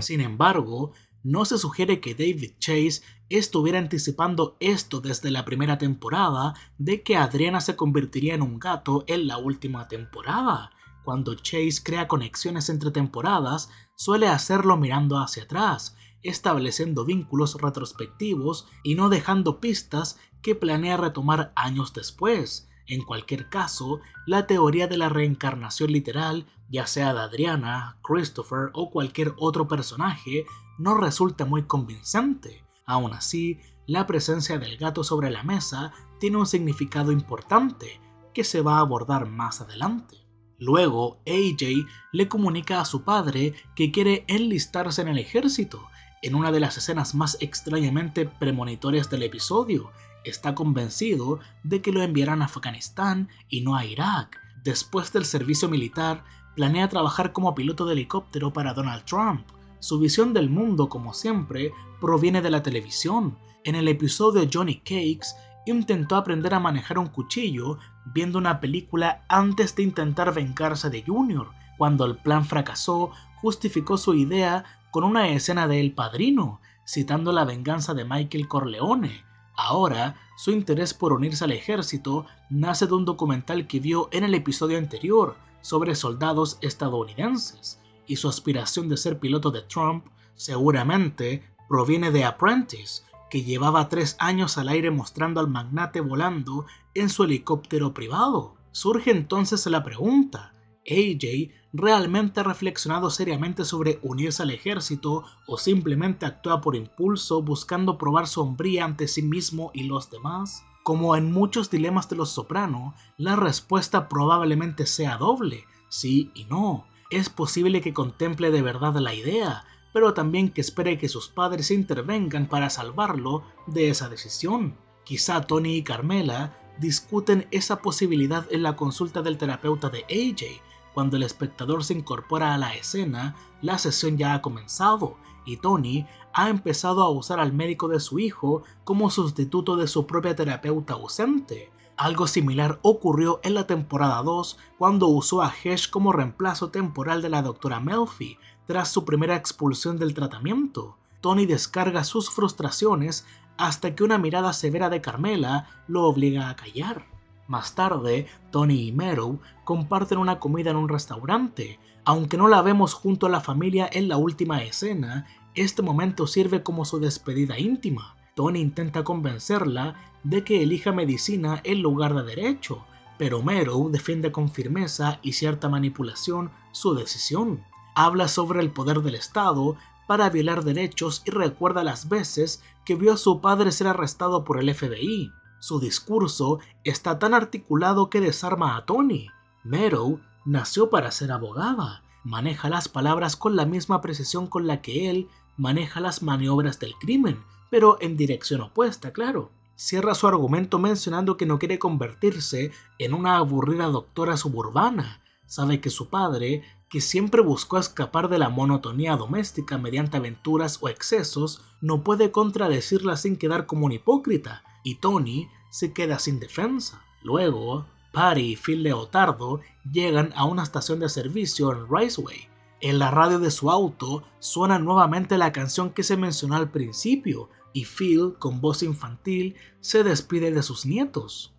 Sin embargo, no se sugiere que David Chase estuviera anticipando esto desde la primera temporada de que Adriana se convertiría en un gato en la última temporada. Cuando Chase crea conexiones entre temporadas, suele hacerlo mirando hacia atrás, estableciendo vínculos retrospectivos y no dejando pistas que planea retomar años después. En cualquier caso, la teoría de la reencarnación literal, ya sea de Adriana, Christopher o cualquier otro personaje, no resulta muy convincente. Aún así, la presencia del gato sobre la mesa tiene un significado importante, que se va a abordar más adelante. Luego, AJ le comunica a su padre que quiere enlistarse en el ejército. En una de las escenas más extrañamente premonitorias del episodio, está convencido de que lo enviarán a Afganistán y no a Irak. Después del servicio militar, planea trabajar como piloto de helicóptero para Donald Trump. Su visión del mundo, como siempre, proviene de la televisión. En el episodio Johnny Cakes, intentó aprender a manejar un cuchillo viendo una película antes de intentar vengarse de Junior. Cuando el plan fracasó, justificó su idea con una escena de El Padrino, citando la venganza de Michael Corleone. Ahora, su interés por unirse al ejército nace de un documental que vio en el episodio anterior sobre soldados estadounidenses, y su aspiración de ser piloto de Trump seguramente proviene de Apprentice, que llevaba 3 años al aire mostrando al magnate volando en su helicóptero privado. Surge entonces la pregunta: ¿AJ realmente ha reflexionado seriamente sobre unirse al ejército o simplemente actúa por impulso buscando probar su hombría ante sí mismo y los demás? Como en muchos dilemas de Los Soprano, la respuesta probablemente sea doble, sí y no. Es posible que contemple de verdad la idea, pero también que espere que sus padres intervengan para salvarlo de esa decisión. Quizá Tony y Carmela discuten esa posibilidad en la consulta del terapeuta de AJ. Cuando el espectador se incorpora a la escena, la sesión ya ha comenzado y Tony ha empezado a usar al médico de su hijo como sustituto de su propia terapeuta ausente. Algo similar ocurrió en la temporada 2 cuando usó a Hesh como reemplazo temporal de la doctora Melfi tras su primera expulsión del tratamiento. Tony descarga sus frustraciones hasta que una mirada severa de Carmela lo obliga a callar. Más tarde, Tony y Meadow comparten una comida en un restaurante. Aunque no la vemos junto a la familia en la última escena, este momento sirve como su despedida íntima. Tony intenta convencerla de que elija medicina en lugar de derecho, pero Meadow defiende con firmeza y cierta manipulación su decisión. Habla sobre el poder del Estado para violar derechos y recuerda las veces que vio a su padre ser arrestado por el FBI. Su discurso está tan articulado que desarma a Tony. Meadow nació para ser abogada. Maneja las palabras con la misma precisión con la que él maneja las maniobras del crimen, pero en dirección opuesta, claro. Cierra su argumento mencionando que no quiere convertirse en una aburrida doctora suburbana. Sabe que su padre, que siempre buscó escapar de la monotonía doméstica mediante aventuras o excesos, no puede contradecirla sin quedar como un hipócrita, y Tony se queda sin defensa. Luego, Patty y Phil Leotardo llegan a una estación de servicio en Riceway. En la radio de su auto suena nuevamente la canción que se mencionó al principio, y Phil, con voz infantil, se despide de sus nietos.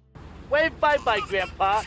Wave bye bye, Grandpa.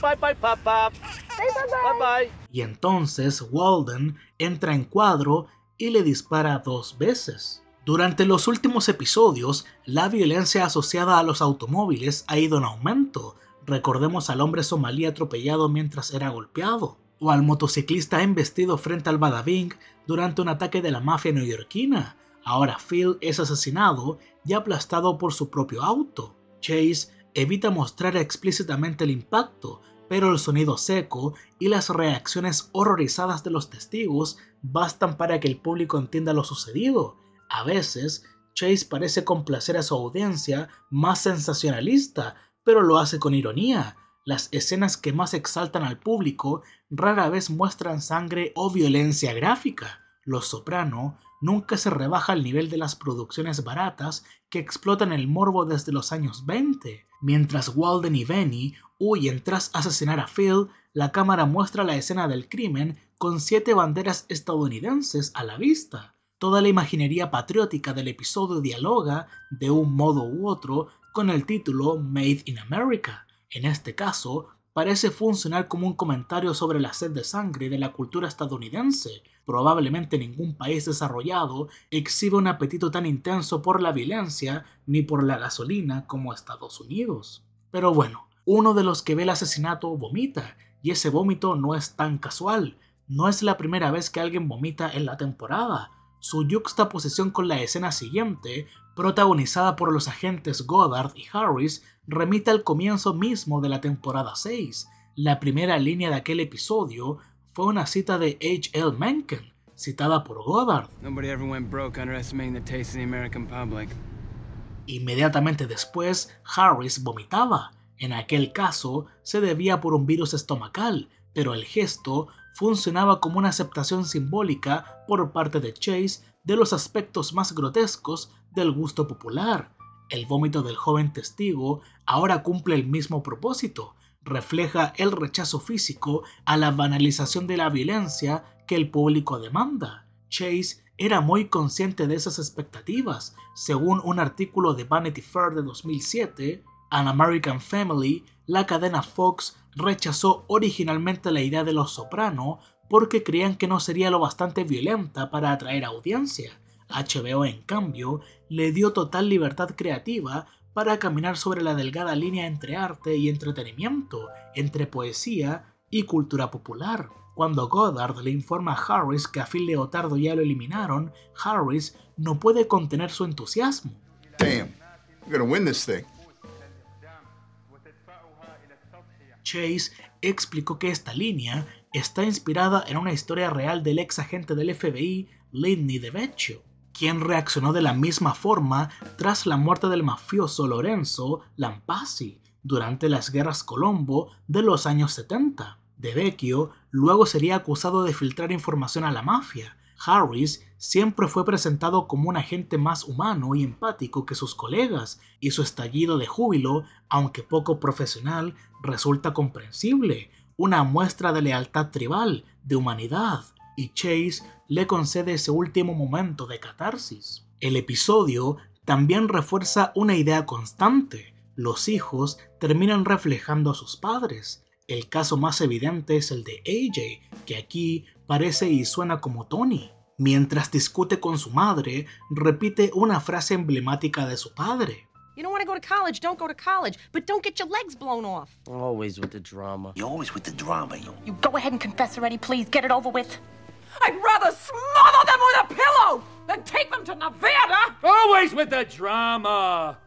Bye bye, Papa. Bye bye. Y entonces Walden entra en cuadro y le dispara 2 veces. Durante los últimos episodios, la violencia asociada a los automóviles ha ido en aumento. Recordemos al hombre somalí atropellado mientras era golpeado, o al motociclista embestido frente al Bada Bing durante un ataque de la mafia neoyorquina. Ahora Phil es asesinado y aplastado por su propio auto. Chase evita mostrar explícitamente el impacto, pero el sonido seco y las reacciones horrorizadas de los testigos bastan para que el público entienda lo sucedido. A veces, Chase parece complacer a su audiencia más sensacionalista, pero lo hace con ironía. Las escenas que más exaltan al público rara vez muestran sangre o violencia gráfica. Los Soprano nunca se rebaja al nivel de las producciones baratas que explotan el morbo desde los años 20. Mientras Walden y Benny huyen tras asesinar a Phil, la cámara muestra la escena del crimen con 7 banderas estadounidenses a la vista. toda la imaginería patriótica del episodio dialoga, de un modo u otro, con el título Made in America. En este caso, parece funcionar como un comentario sobre la sed de sangre de la cultura estadounidense. Probablemente ningún país desarrollado exhibe un apetito tan intenso por la violencia ni por la gasolina como Estados Unidos. Pero bueno, uno de los que ve el asesinato vomita, y ese vómito no es tan casual. No es la primera vez que alguien vomita en la temporada. Su yuxtaposición con la escena siguiente, protagonizada por los agentes Goddard y Harris, remite al comienzo mismo de la temporada 6. La primera línea de aquel episodio fue una cita de H.L. Mencken, citada por Goddard. Nobody ever went broke underestimating the taste of the American public. Inmediatamente después, Harris vomitaba. En aquel caso, se debía por un virus estomacal, pero el gesto funcionaba como una aceptación simbólica por parte de Chase de los aspectos más grotescos del gusto popular. El vómito del joven testigo ahora cumple el mismo propósito, refleja el rechazo físico a la banalización de la violencia que el público demanda. Chase era muy consciente de esas expectativas. Según un artículo de Vanity Fair de 2007, An American Family, la cadena Fox rechazó originalmente la idea de Los Soprano porque creían que no sería lo bastante violenta para atraer audiencia. HBO, en cambio, le dio total libertad creativa para caminar sobre la delgada línea entre arte y entretenimiento, entre poesía y cultura popular. Cuando Goddard le informa a Harris que a Phil Leotardo ya lo eliminaron, Harris no puede contener su entusiasmo. Damn, we're gonna win this thing. Chase explicó que esta línea está inspirada en una historia real del ex agente del FBI, Lidney DeVecchio, quien reaccionó de la misma forma tras la muerte del mafioso Lorenzo Lampasi durante las guerras Colombo de los años 70. DeVecchio luego sería acusado de filtrar información a la mafia. Harris siempre fue presentado como un agente más humano y empático que sus colegas, y su estallido de júbilo, aunque poco profesional, resulta comprensible, una muestra de lealtad tribal, de humanidad, y Chase le concede ese último momento de catarsis. El episodio también refuerza una idea constante: los hijos terminan reflejando a sus padres. El caso más evidente es el de AJ, que aquí parece y suena como Tony. Mientras discute con su madre, repite una frase emblemática de su padre. You don't want to go to college, don't go to college. But don't get your legs blown off. Always with the drama. You're always with the drama, You go ahead and confess already, please. Get it over with. I'd rather smother them with a pillow than take them to Nevada. Always with the drama.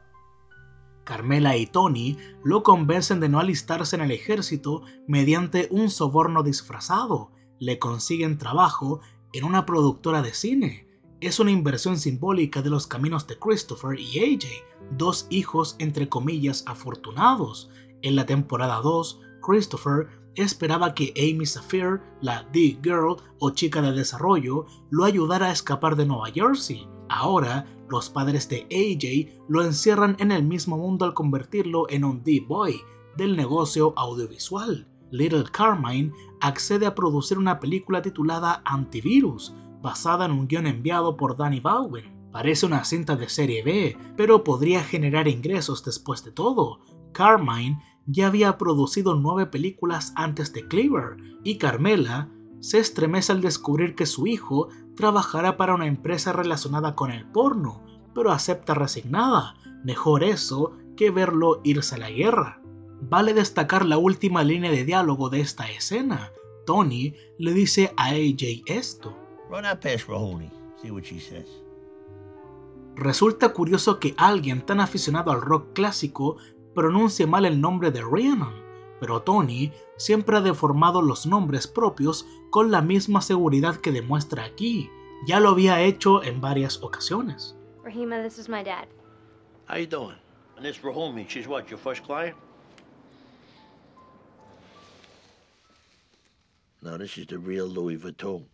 Carmela y Tony lo convencen de no alistarse en el ejército mediante un soborno disfrazado. Le consiguen trabajo en una productora de cine. Es una inversión simbólica de los caminos de Christopher y AJ, dos hijos entre comillas afortunados. En la temporada 2, Christopher esperaba que Amy Saphir, la D-Girl o chica de desarrollo, lo ayudara a escapar de Nueva Jersey. Ahora, los padres de AJ lo encierran en el mismo mundo al convertirlo en un D-Boy del negocio audiovisual. Little Carmine accede a producir una película titulada Antivirus, basada en un guion enviado por Danny Baldwin. Parece una cinta de serie B, pero podría generar ingresos después de todo. Carmine ya había producido 9 películas antes de Cleaver, y Carmela se estremece al descubrir que su hijo trabajará para una empresa relacionada con el porno, pero acepta resignada. Mejor eso que verlo irse a la guerra. Vale destacar la última línea de diálogo de esta escena. Tony le dice a AJ esto. Run out past Rahoney, see what she says. Resulta curioso que alguien tan aficionado al rock clásico pronuncie mal el nombre de Rhiannon, pero Tony siempre ha deformado los nombres propios con la misma seguridad que demuestra aquí. Ya lo había hecho en varias ocasiones. Rahima, this is my dad. How you doing? And this Rahoney, she's what, your first client? No, this is the real Louis Vuitton.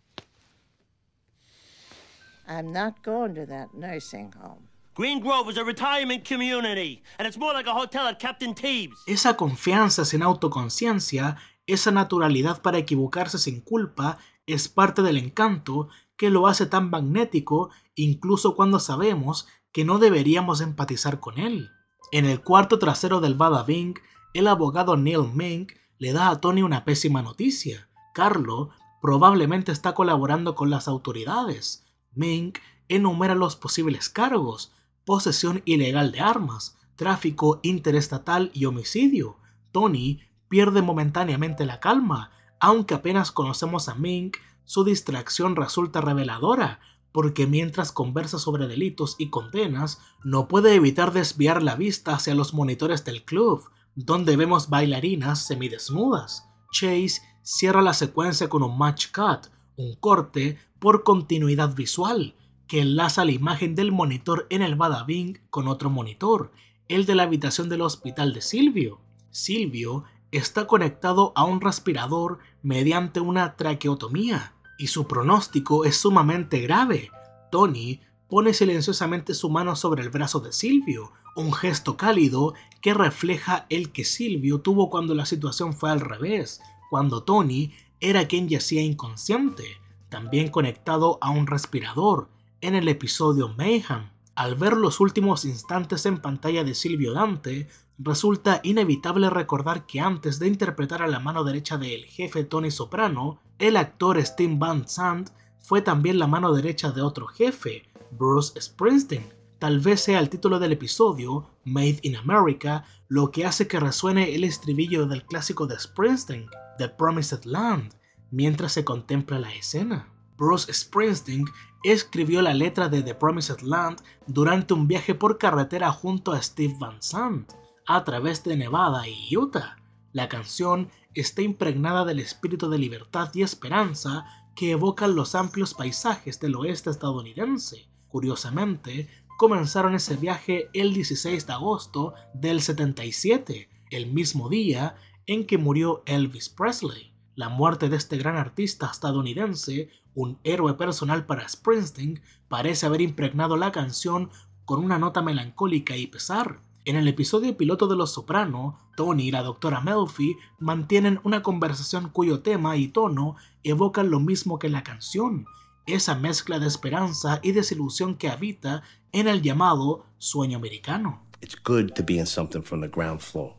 I'm not going to that nursing home. Green Grove is a retirement community, and it's more like a hotel at Captain Teebs. Esa confianza sin autoconciencia, esa naturalidad para equivocarse sin culpa, es parte del encanto que lo hace tan magnético incluso cuando sabemos que no deberíamos empatizar con él. En el cuarto trasero del Bada Bing, el abogado Neil Mink le da a Tony una pésima noticia. Carlo probablemente está colaborando con las autoridades. Mink enumera los posibles cargos: posesión ilegal de armas, tráfico interestatal y homicidio. Tony pierde momentáneamente la calma. Aunque apenas conocemos a Mink, su distracción resulta reveladora, porque mientras conversa sobre delitos y condenas, no puede evitar desviar la vista hacia los monitores del club, donde vemos bailarinas semidesnudas. Chase cierra la secuencia con un match cut, un corte por continuidad visual, que enlaza la imagen del monitor en el Bada Bing con otro monitor, el de la habitación del hospital de Silvio. Silvio está conectado a un respirador mediante una traqueotomía, y su pronóstico es sumamente grave. Tony pone silenciosamente su mano sobre el brazo de Silvio, un gesto cálido que refleja el que Silvio tuvo cuando la situación fue al revés, cuando Tony era quien yacía inconsciente, también conectado a un respirador, en el episodio Mayhem. Al ver los últimos instantes en pantalla de Silvio Dante, resulta inevitable recordar que antes de interpretar a la mano derecha del jefe Tony Soprano, el actor Steve Van Sant fue también la mano derecha de otro jefe, Bruce Springsteen. Tal vez sea el título del episodio, Made in America, lo que hace que resuene el estribillo del clásico de Springsteen, The Promised Land, mientras se contempla la escena. Bruce Springsteen escribió la letra de The Promised Land durante un viaje por carretera junto a Steve Van Sant, a través de Nevada y Utah. La canción está impregnada del espíritu de libertad y esperanza que evocan los amplios paisajes del oeste estadounidense. Curiosamente, comenzaron ese viaje el 16 de agosto del 77, el mismo día en que murió Elvis Presley. La muerte de este gran artista estadounidense, un héroe personal para Springsteen, parece haber impregnado la canción con una nota melancólica y pesar. En el episodio piloto de Los Soprano, Tony y la doctora Melfi mantienen una conversación cuyo tema y tono evocan lo mismo que la canción, esa mezcla de esperanza y desilusión que habita en el llamado sueño americano. It's good to be in something from the ground floor.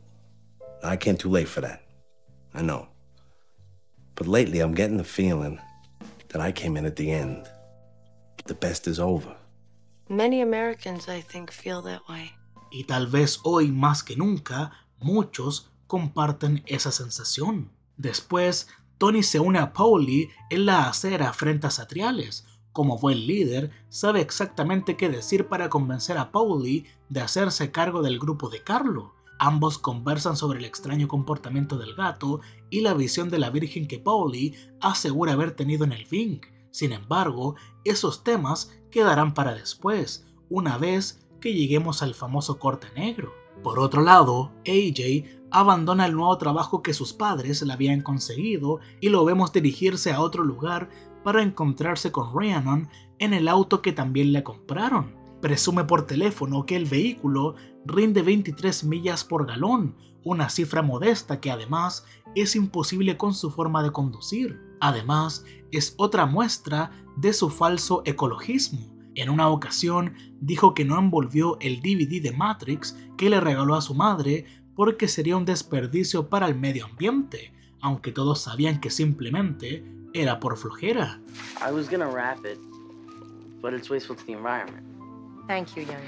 I came too late for that. I know. But lately I'm getting the feeling that I came in at the end. The best is over. Many Americans, I think, feel that way. Y tal vez hoy más que nunca, muchos comparten esa sensación. Después, Tony se une a Paulie en la acera frente a Satriales. Como buen líder, sabe exactamente qué decir para convencer a Paulie de hacerse cargo del grupo de Carlo. Ambos conversan sobre el extraño comportamiento del gato y la visión de la Virgen que Paulie asegura haber tenido en el Bing. Sin embargo, esos temas quedarán para después, una vez que lleguemos al famoso corte negro. Por otro lado, AJ abandona el nuevo trabajo que sus padres le habían conseguido y lo vemos dirigirse a otro lugar para encontrarse con Rhiannon en el auto que también le compraron. Presume por teléfono que el vehículo rinde 23 millas por galón, una cifra modesta que además es imposible con su forma de conducir. Además, es otra muestra de su falso ecologismo. En una ocasión dijo que no envolvió el DVD de Matrix que le regaló a su madre porque sería un desperdicio para el medio ambiente, aunque todos sabían que simplemente era por flojera. I was gonna wrap it, but it's wasteful to the environment. Thank you, young.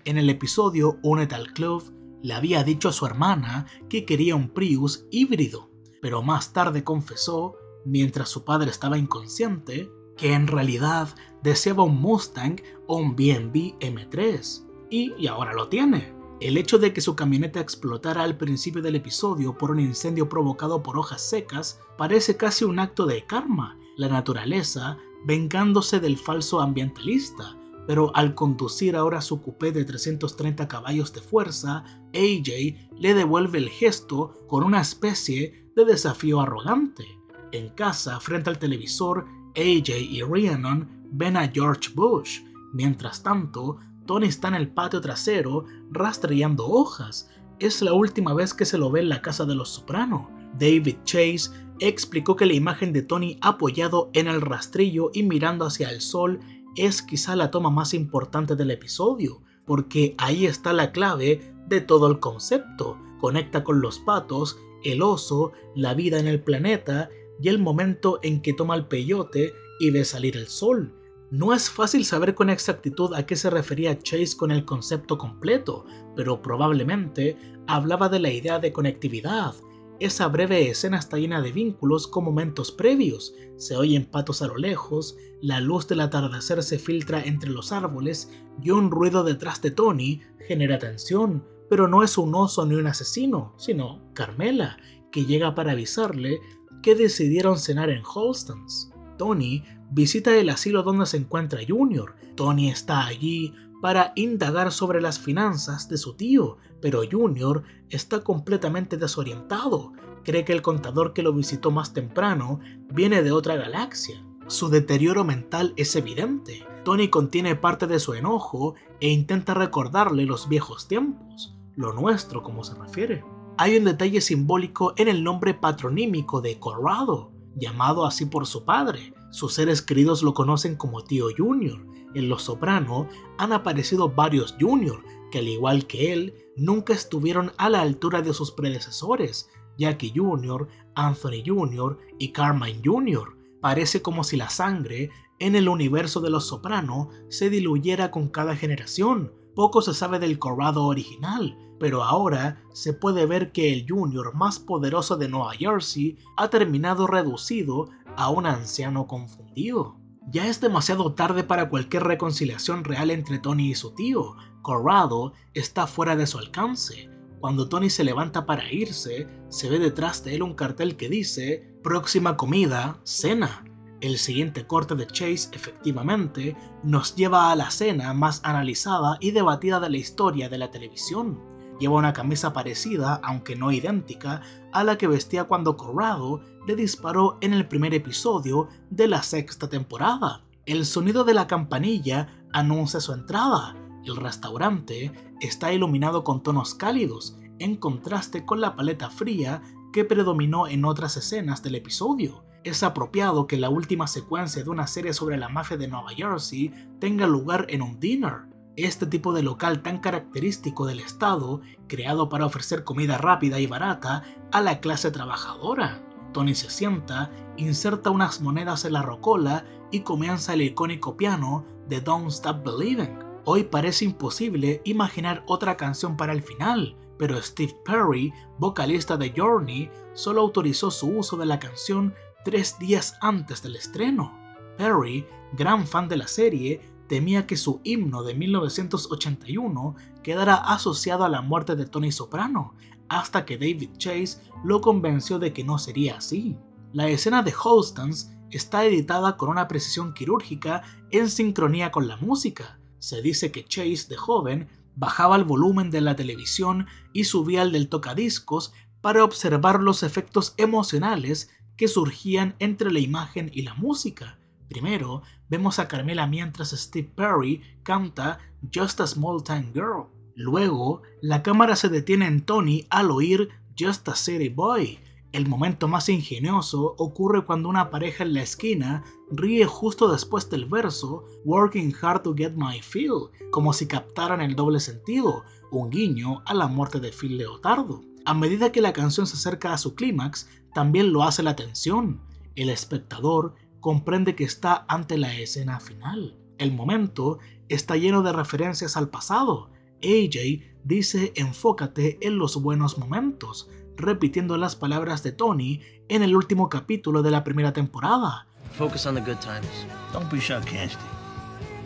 En el episodio Únete al Club, le había dicho a su hermana que quería un Prius híbrido, pero más tarde confesó, mientras su padre estaba inconsciente, que en realidad deseaba un Mustang o un BMW M3, y ahora lo tiene. El hecho de que su camioneta explotara al principio del episodio por un incendio provocado por hojas secas parece casi un acto de karma, la naturaleza vengándose del falso ambientalista, pero al conducir ahora su coupé de 330 caballos de fuerza, AJ le devuelve el gesto con una especie de desafío arrogante. En casa, frente al televisor, AJ y Rhiannon ven a George Bush. Mientras tanto, Tony está en el patio trasero rastreando hojas. Es la última vez que se lo ve en la casa de los Soprano. David Chase explicó que la imagen de Tony apoyado en el rastrillo y mirando hacia el sol es quizá la toma más importante del episodio, porque ahí está la clave de todo el concepto. Conecta con los patos, el oso, la vida en el planeta y el momento en que toma el peyote y ve salir el sol. No es fácil saber con exactitud a qué se refería Chase con el concepto completo, pero probablemente hablaba de la idea de conectividad. Esa breve escena está llena de vínculos con momentos previos. Se oyen patos a lo lejos, la luz del atardecer se filtra entre los árboles y un ruido detrás de Tony genera tensión, pero no es un oso ni un asesino, sino Carmela, que llega para avisarle que decidieron cenar en Halston's. Tony visita el asilo donde se encuentra Junior. Tony está allí para indagar sobre las finanzas de su tío, pero Junior está completamente desorientado. Cree que el contador que lo visitó más temprano viene de otra galaxia. Su deterioro mental es evidente. Tony contiene parte de su enojo e intenta recordarle los viejos tiempos, lo nuestro como se refiere. Hay un detalle simbólico en el nombre patronímico de Corrado, llamado así por su padre. Sus seres queridos lo conocen como tío Junior. En Los Soprano han aparecido varios Junior, que al igual que él, nunca estuvieron a la altura de sus predecesores, Jackie Jr., Anthony Jr. y Carmine Jr. Parece como si la sangre en el universo de Los Soprano se diluyera con cada generación. Poco se sabe del Corrado original, pero ahora se puede ver que el Junior más poderoso de Nueva Jersey ha terminado reducido a un anciano confundido. Ya es demasiado tarde para cualquier reconciliación real entre Tony y su tío. Corrado está fuera de su alcance. Cuando Tony se levanta para irse, se ve detrás de él un cartel que dice «Próxima comida, cena». El siguiente corte de Chase, efectivamente, nos lleva a la cena más analizada y debatida de la historia de la televisión. Lleva una camisa parecida, aunque no idéntica, a la que vestía cuando Corrado le disparó en el primer episodio de la 6ª temporada. El sonido de la campanilla anuncia su entrada. El restaurante está iluminado con tonos cálidos, en contraste con la paleta fría que predominó en otras escenas del episodio. Es apropiado que la última secuencia de una serie sobre la mafia de Nueva Jersey tenga lugar en un diner. Este tipo de local tan característico del estado, creado para ofrecer comida rápida y barata a la clase trabajadora. Tony se sienta, inserta unas monedas en la rocola y comienza el icónico piano de Don't Stop Believing. Hoy parece imposible imaginar otra canción para el final, pero Steve Perry, vocalista de Journey, solo autorizó su uso de la canción 3 días antes del estreno. Perry, gran fan de la serie, temía que su himno de 1981 quedara asociado a la muerte de Tony Soprano, hasta que David Chase lo convenció de que no sería así. La escena de Halston's está editada con una precisión quirúrgica en sincronía con la música. Se dice que Chase, de joven, bajaba el volumen de la televisión y subía el del tocadiscos para observar los efectos emocionales que surgían entre la imagen y la música. Primero, vemos a Carmela mientras Steve Perry canta Just a Small Town Girl. Luego, la cámara se detiene en Tony al oír Just a City Boy. El momento más ingenioso ocurre cuando una pareja en la esquina ríe justo después del verso Working Hard to Get My Fill, como si captaran el doble sentido, un guiño a la muerte de Phil Leotardo. A medida que la canción se acerca a su clímax, también lo hace la tensión. El espectador comprende que está ante la escena final. El momento está lleno de referencias al pasado. AJ dice enfócate en los buenos momentos, repitiendo las palabras de Tony en el último capítulo de la primera temporada. Focus on the good times. Don't be sarcastic.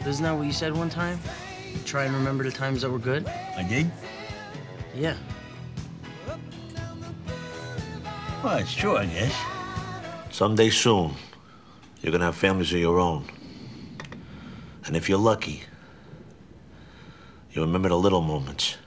Isn't that what you said one time? Try and remember the times that were good? I did? Yeah. Well, it's true, I guess. Someday soon, you're gonna have families of your own. And if you're lucky, you'll remember the little moments.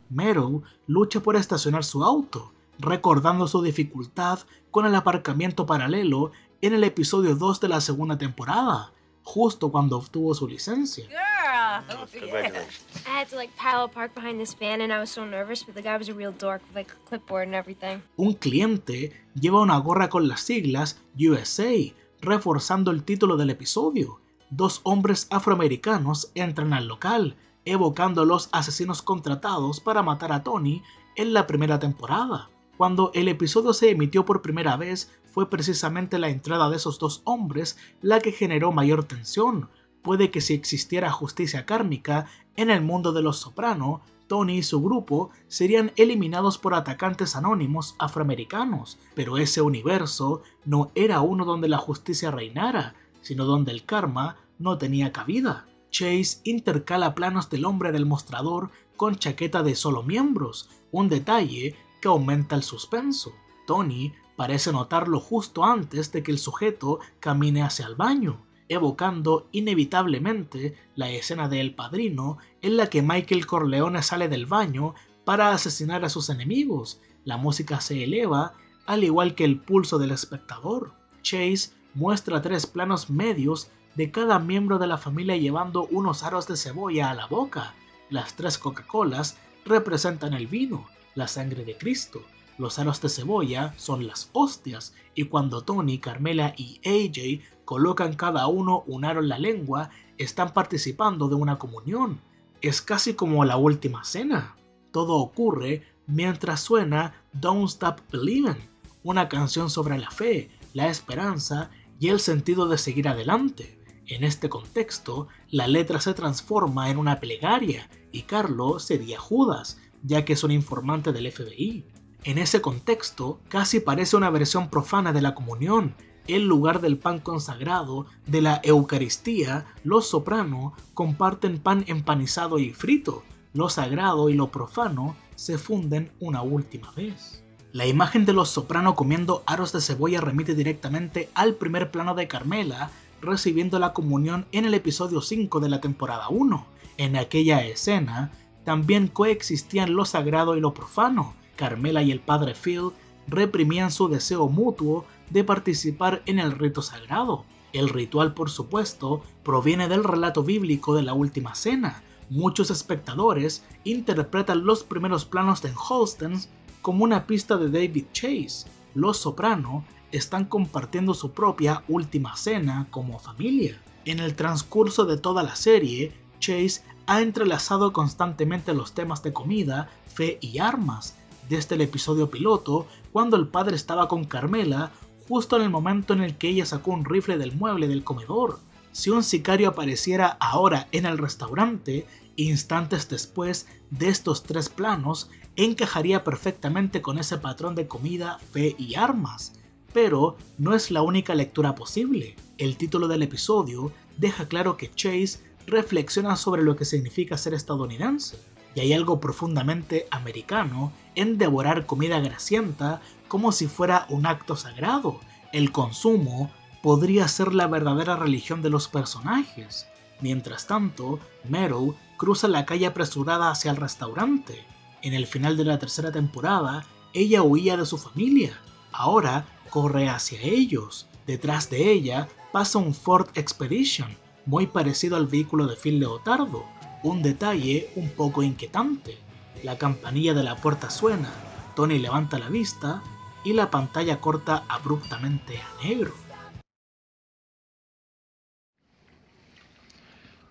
Meryl lucha por estacionar su auto, recordando su dificultad con el aparcamiento paralelo en el episodio 2 de la segunda temporada, justo cuando obtuvo su licencia. Girl, Congratulations. I had to parallel park behind this van and I was so nervous, but the guy was a real dork with a clipboard and everything. Un cliente lleva una gorra con las siglas USA, reforzando el título del episodio. Dos hombres afroamericanos entran al local, evocando a los asesinos contratados para matar a Tony en la primera temporada. Cuando el episodio se emitió por primera vez, fue precisamente la entrada de esos dos hombres la que generó mayor tensión. Puede que si existiera justicia kármica en el mundo de Los Soprano, Tony y su grupo serían eliminados por atacantes anónimos afroamericanos, pero ese universo no era uno donde la justicia reinara, sino donde el karma no tenía cabida. Chase intercala planos del hombre del mostrador con chaqueta de solo miembros, un detalle que aumenta el suspenso. Tony parece notarlo justo antes de que el sujeto camine hacia el baño, evocando inevitablemente la escena de El Padrino en la que Michael Corleone sale del baño para asesinar a sus enemigos. La música se eleva, al igual que el pulso del espectador. Chase muestra 3 planos medios de cada miembro de la familia llevando unos aros de cebolla a la boca. Las 3 Coca-Colas representan el vino, la sangre de Cristo. Los aros de cebolla son las hostias, y cuando Tony, Carmela y AJ colocan cada uno un aro en la lengua, están participando de una comunión. Es casi como la última cena. Todo ocurre mientras suena Don't Stop Believin', una canción sobre la fe, la esperanza y el sentido de seguir adelante. En este contexto, la letra se transforma en una plegaria y Carlo sería Judas, ya que es un informante del FBI. En ese contexto, casi parece una versión profana de la comunión. En lugar del pan consagrado de la Eucaristía, Los Soprano comparten pan empanizado y frito. Lo sagrado y lo profano se funden una última vez. La imagen de Los Soprano comiendo aros de cebolla remite directamente al primer plano de Carmela recibiendo la comunión en el episodio 5 de la temporada 1. En aquella escena también coexistían lo sagrado y lo profano. Carmela y el padre Phil reprimían su deseo mutuo de participar en el rito sagrado. El ritual, por supuesto, proviene del relato bíblico de la Última Cena. Muchos espectadores interpretan los primeros planos de Holsten como una pista de David Chase. Los Soprano están compartiendo su propia Última Cena como familia. En el transcurso de toda la serie, Chase ha entrelazado constantemente los temas de comida, fe y armas. Desde el episodio piloto, cuando el padre estaba con Carmela, justo en el momento en el que ella sacó un rifle del mueble del comedor. Si un sicario apareciera ahora en el restaurante, instantes después de estos 3 planos, encajaría perfectamente con ese patrón de comida, fe y armas. Pero no es la única lectura posible. El título del episodio deja claro que Chase reflexiona sobre lo que significa ser estadounidense, y hay algo profundamente americano en devorar comida grasienta como si fuera un acto sagrado. El consumo podría ser la verdadera religión de los personajes. Mientras tanto, Meadow cruza la calle apresurada hacia el restaurante. En el final de la tercera temporada, ella huía de su familia. Ahora corre hacia ellos. Detrás de ella pasa un Ford Expedition, muy parecido al vehículo de Phil Leotardo. Un detalle un poco inquietante. La campanilla de la puerta suena, Tony levanta la vista y la pantalla corta abruptamente a negro.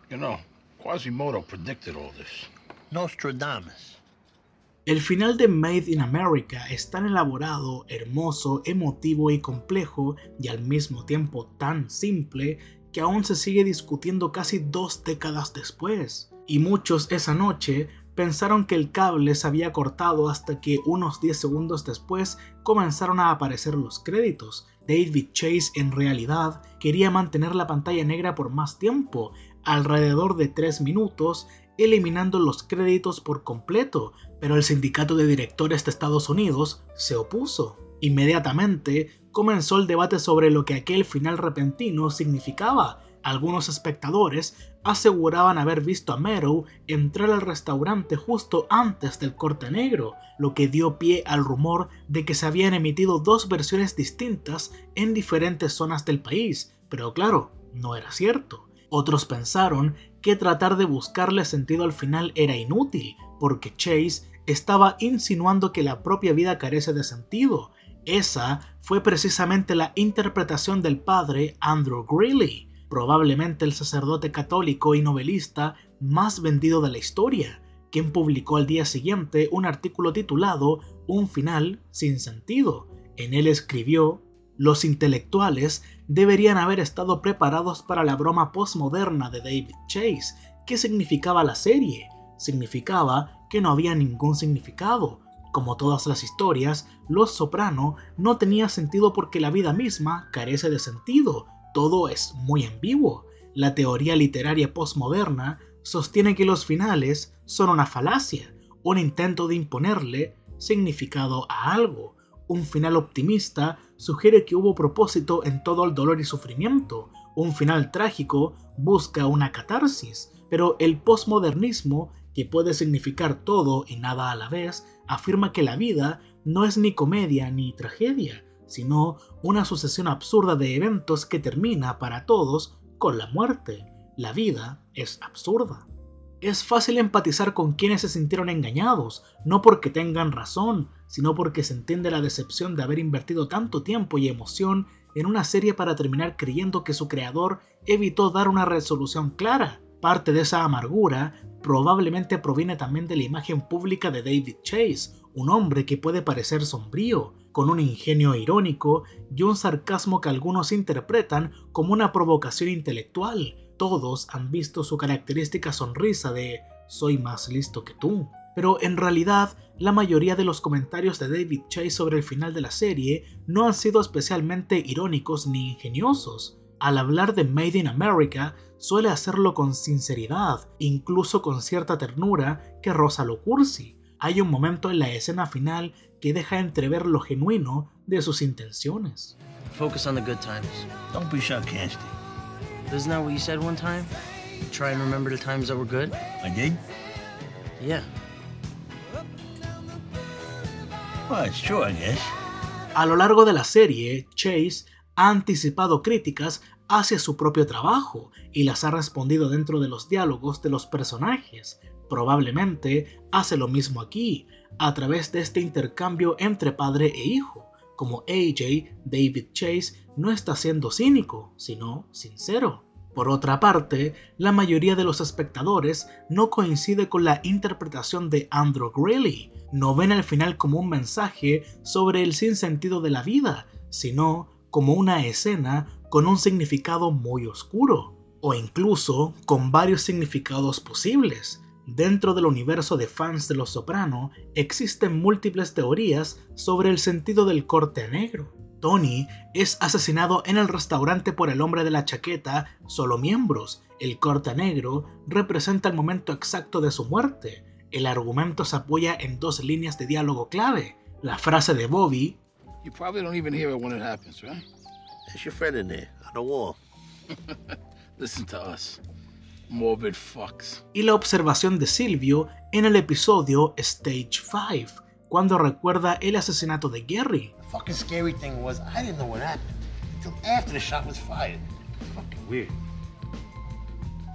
You know, Quasimodo predicted all this. Nostradamus. El final de Made in America es tan elaborado, hermoso, emotivo y complejo, y al mismo tiempo tan simple, que aún se sigue discutiendo casi 2 décadas después. Y muchos esa noche pensaron que el cable se había cortado hasta que unos 10 segundos después comenzaron a aparecer los créditos. David Chase en realidad quería mantener la pantalla negra por más tiempo, alrededor de 3 minutos, eliminando los créditos por completo, pero el sindicato de directores de Estados Unidos se opuso. Inmediatamente comenzó el debate sobre lo que aquel final repentino significaba. Algunos espectadores aseguraban haber visto a Meadow entrar al restaurante justo antes del corte negro, lo que dio pie al rumor de que se habían emitido 2 versiones distintas en diferentes zonas del país, pero claro, no era cierto. Otros pensaron que tratar de buscarle sentido al final era inútil, porque Chase estaba insinuando que la propia vida carece de sentido. Esa fue precisamente la interpretación del padre Andrew Greeley, probablemente el sacerdote católico y novelista más vendido de la historia, quien publicó al día siguiente un artículo titulado Un final sin sentido. En él escribió: los intelectuales deberían haber estado preparados para la broma postmoderna de David Chase. ¿Qué significaba la serie? Significaba que no había ningún significado. Como todas las historias, Los Soprano no tenía sentido porque la vida misma carece de sentido. Todo es muy ambiguo. La teoría literaria postmoderna sostiene que los finales son una falacia, un intento de imponerle significado a algo. Un final optimista sugiere que hubo propósito en todo el dolor y sufrimiento. Un final trágico busca una catarsis, pero el postmodernismo, que puede significar todo y nada a la vez, afirma que la vida no es ni comedia ni tragedia, sino una sucesión absurda de eventos que termina para todos con la muerte. La vida es absurda. Es fácil empatizar con quienes se sintieron engañados, no porque tengan razón, sino porque se entiende la decepción de haber invertido tanto tiempo y emoción en una serie para terminar creyendo que su creador evitó dar una resolución clara. Parte de esa amargura probablemente proviene también de la imagen pública de David Chase, un hombre que puede parecer sombrío, con un ingenio irónico y un sarcasmo que algunos interpretan como una provocación intelectual. Todos han visto su característica sonrisa de «soy más listo que tú». Pero en realidad, la mayoría de los comentarios de David Chase sobre el final de la serie no han sido especialmente irónicos ni ingeniosos. Al hablar de Made in America, suele hacerlo con sinceridad, incluso con cierta ternura que roza lo cursi. Hay un momento en la escena final que deja entrever lo genuino de sus intenciones. Focus on the good times. Don't be sarcastic. Isn't that what you said one time? Try and remember the times that were good? I did? Yeah. Well, it's true, I guess. A lo largo de la serie, Chase ha anticipado críticas hacia su propio trabajo y las ha respondido dentro de los diálogos de los personajes. Probablemente hace lo mismo aquí, a través de este intercambio entre padre e hijo. Como AJ, David Chase no está siendo cínico, sino sincero. Por otra parte, la mayoría de los espectadores no coincide con la interpretación de Andrew Greeley. No ven el final como un mensaje sobre el sinsentido de la vida, sino como una escena con un significado muy oscuro, o incluso con varios significados posibles. Dentro del universo de fans de Los Soprano existen múltiples teorías sobre el sentido del corte negro. Tony es asesinado en el restaurante por el hombre de la chaqueta Solo Miembros. El corte negro representa el momento exacto de su muerte. El argumento se apoya en dos líneas de diálogo clave. La frase de Bobby: You probably don't even hear it when it happens, right? There's your friend in there, on the wall. Listen to us. Morbid fucks. Y la observación de Silvio en el episodio Stage 5, cuando recuerda el asesinato de Gary. The fucking scary thing was, I didn't know what happened until after the shot was fired. Fucking weird.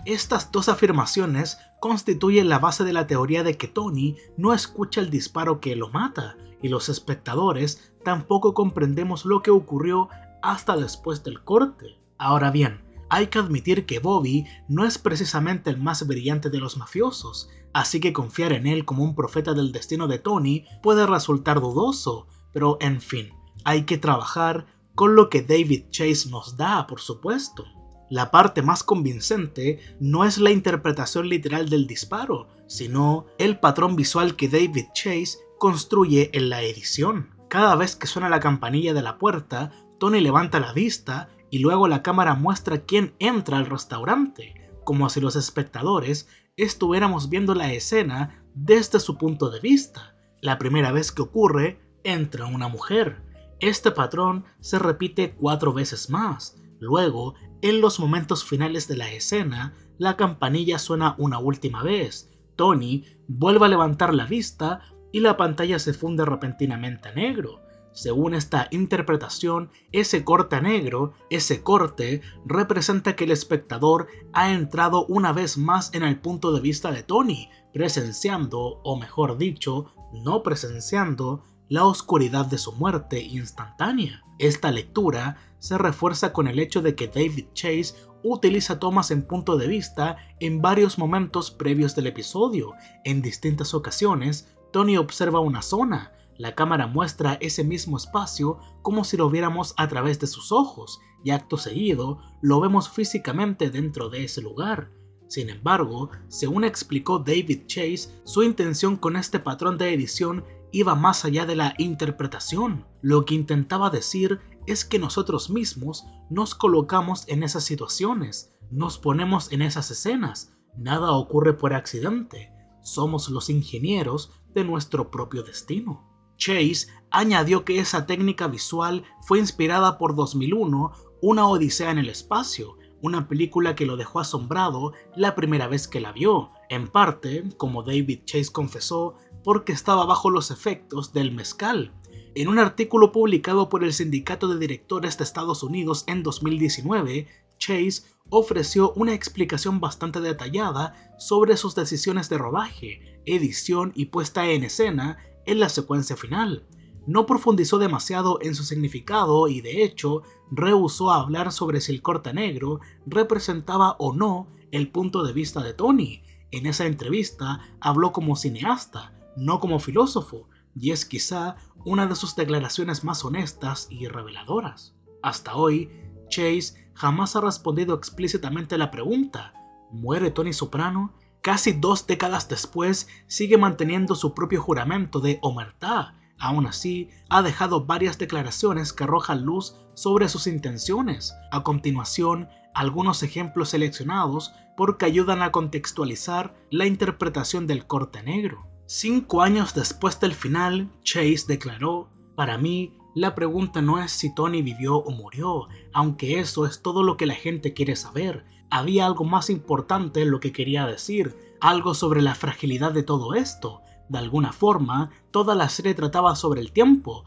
Estas dos afirmaciones constituyen la base de la teoría de que Tony no escucha el disparo que lo mata, y los espectadores tampoco comprendemos lo que ocurrió hasta después del corte. Ahora bien, hay que admitir que Bobby no es precisamente el más brillante de los mafiosos, así que confiar en él como un profeta del destino de Tony puede resultar dudoso, pero en fin, hay que trabajar con lo que David Chase nos da, por supuesto. La parte más convincente no es la interpretación literal del disparo, sino el patrón visual que David Chase construye en la edición. Cada vez que suena la campanilla de la puerta, Tony levanta la vista y luego la cámara muestra quién entra al restaurante, como si los espectadores estuviéramos viendo la escena desde su punto de vista. La primera vez que ocurre, entra una mujer. Este patrón se repite 4 veces más. Luego, en los momentos finales de la escena, la campanilla suena una última vez. Tony vuelve a levantar la vista y la pantalla se funde repentinamente a negro. Según esta interpretación, ese corte a negro, ese corte, representa que el espectador ha entrado una vez más en el punto de vista de Tony, presenciando, o mejor dicho, no presenciando, la oscuridad de su muerte instantánea. Esta lectura se refuerza con el hecho de que David Chase utiliza tomas en punto de vista en varios momentos previos del episodio. En distintas ocasiones, Tony observa una zona. La cámara muestra ese mismo espacio como si lo viéramos a través de sus ojos, y acto seguido lo vemos físicamente dentro de ese lugar. Sin embargo, según explicó David Chase, su intención con este patrón de edición iba más allá de la interpretación. Lo que intentaba decir es que nosotros mismos nos colocamos en esas situaciones, nos ponemos en esas escenas, nada ocurre por accidente, somos los ingenieros de nuestro propio destino. Chase añadió que esa técnica visual fue inspirada por 2001, Una Odisea en el Espacio, una película que lo dejó asombrado la primera vez que la vio, en parte, como David Chase confesó, porque estaba bajo los efectos del mezcal. En un artículo publicado por el Sindicato de Directores de Estados Unidos en 2019, Chase ofreció una explicación bastante detallada sobre sus decisiones de rodaje, edición y puesta en escena en la secuencia final. No profundizó demasiado en su significado y, de hecho, rehusó hablar sobre si el corte negro representaba o no el punto de vista de Tony. En esa entrevista habló como cineasta, no como filósofo, y es quizá una de sus declaraciones más honestas y reveladoras. Hasta hoy, Chase jamás ha respondido explícitamente a la pregunta: ¿muere Tony Soprano? Casi 2 décadas después, sigue manteniendo su propio juramento de omertá. Aún así, ha dejado varias declaraciones que arrojan luz sobre sus intenciones. A continuación, algunos ejemplos seleccionados porque ayudan a contextualizar la interpretación del corte negro. 5 años después del final, Chase declaró: para mí, la pregunta no es si Tony vivió o murió, aunque eso es todo lo que la gente quiere saber. Había algo más importante en lo que quería decir, algo sobre la fragilidad de todo esto. De alguna forma, toda la serie trataba sobre el tiempo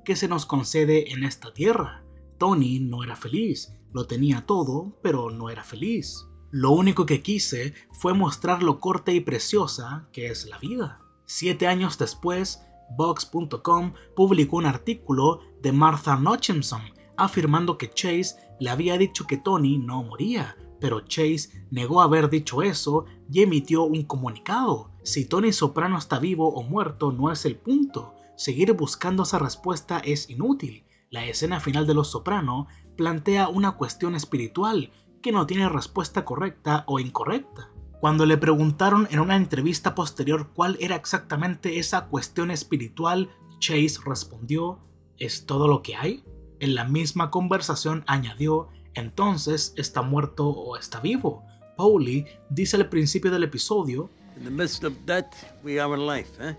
que se nos concede en esta tierra. Tony no era feliz, lo tenía todo, pero no era feliz. Lo único que quise fue mostrar lo corta y preciosa que es la vida. 7 años después, Vox.com publicó un artículo de Martha Nochimson afirmando que Chase le había dicho que Tony no moría, pero Chase negó haber dicho eso y emitió un comunicado. Si Tony Soprano está vivo o muerto no es el punto, seguir buscando esa respuesta es inútil. La escena final de Los Soprano plantea una cuestión espiritual que no tiene respuesta correcta o incorrecta. Cuando le preguntaron en una entrevista posterior cuál era exactamente esa cuestión espiritual, Chase respondió: ¿es todo lo que hay? En la misma conversación añadió: entonces, ¿está muerto o está vivo? Paulie dice al principio del episodio: In the midst of death, we are in life, eh?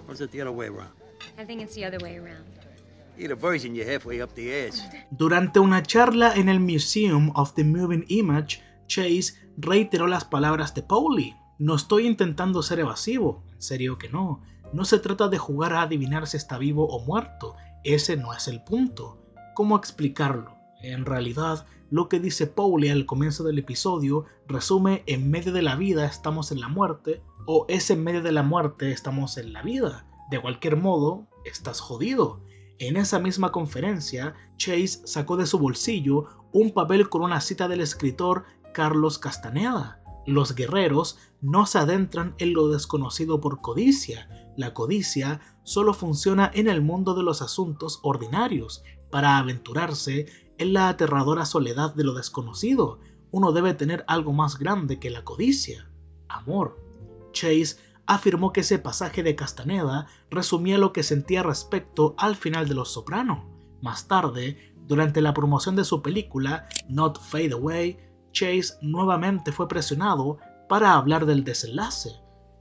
Or is it the other way around? I think it's the other way around. You're a virgin, you're halfway up the ass. Durante una charla en el Museum of the Moving Image, Chase reiteró las palabras de Paulie: no estoy intentando ser evasivo, en serio que no. No se trata de jugar a adivinar si está vivo o muerto, ese no es el punto. ¿Cómo explicarlo? En realidad, lo que dice Paulie al comienzo del episodio resume: en medio de la vida estamos en la muerte, o es en medio de la muerte estamos en la vida. De cualquier modo, estás jodido. En esa misma conferencia, Chase sacó de su bolsillo un papel con una cita del escritor Carlos Castaneda. Los guerreros no se adentran en lo desconocido por codicia. La codicia solo funciona en el mundo de los asuntos ordinarios. Para aventurarse en la aterradora soledad de lo desconocido, uno debe tener algo más grande que la codicia: amor. Chase afirmó que ese pasaje de Castaneda resumía lo que sentía respecto al final de Los Soprano. Más tarde, durante la promoción de su película Not Fade Away, Chase nuevamente fue presionado para hablar del desenlace.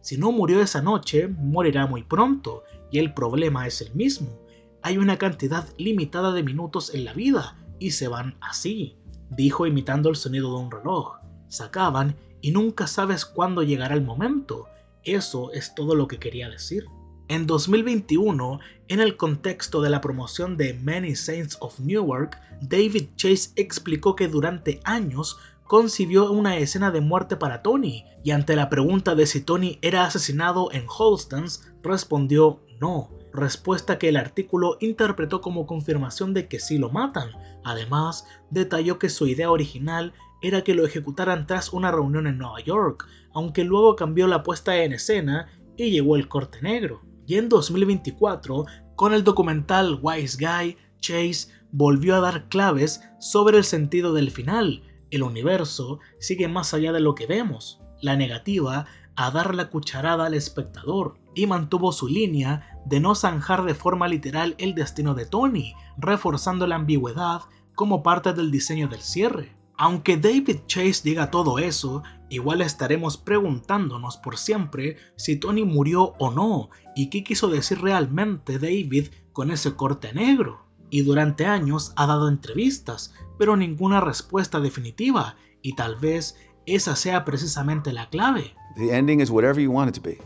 Si no murió esa noche, morirá muy pronto, y el problema es el mismo. Hay una cantidad limitada de minutos en la vida, y se van así, dijo imitando el sonido de un reloj. Se acaban y nunca sabes cuándo llegará el momento. Eso es todo lo que quería decir. En 2021, en el contexto de la promoción de Many Saints of Newark, David Chase explicó que durante años concibió una escena de muerte para Tony, y ante la pregunta de si Tony era asesinado en Holstans, respondió no, respuesta que el artículo interpretó como confirmación de que sí lo matan. Además, detalló que su idea original era que lo ejecutaran tras una reunión en Nueva York, aunque luego cambió la puesta en escena y llegó el corte negro. Y en 2024, con el documental Wise Guy, Chase volvió a dar claves sobre el sentido del final. El universo sigue más allá de lo que vemos. La negativa a dar la cucharada al espectador, y mantuvo su línea de no zanjar de forma literal el destino de Tony, reforzando la ambigüedad como parte del diseño del cierre. Aunque David Chase diga todo eso, igual estaremos preguntándonos por siempre si Tony murió o no, y qué quiso decir realmente David con ese corte negro. Y durante años ha dado entrevistas, pero ninguna respuesta definitiva, y tal vez esa sea precisamente la clave. The ending is whatever you want it to be.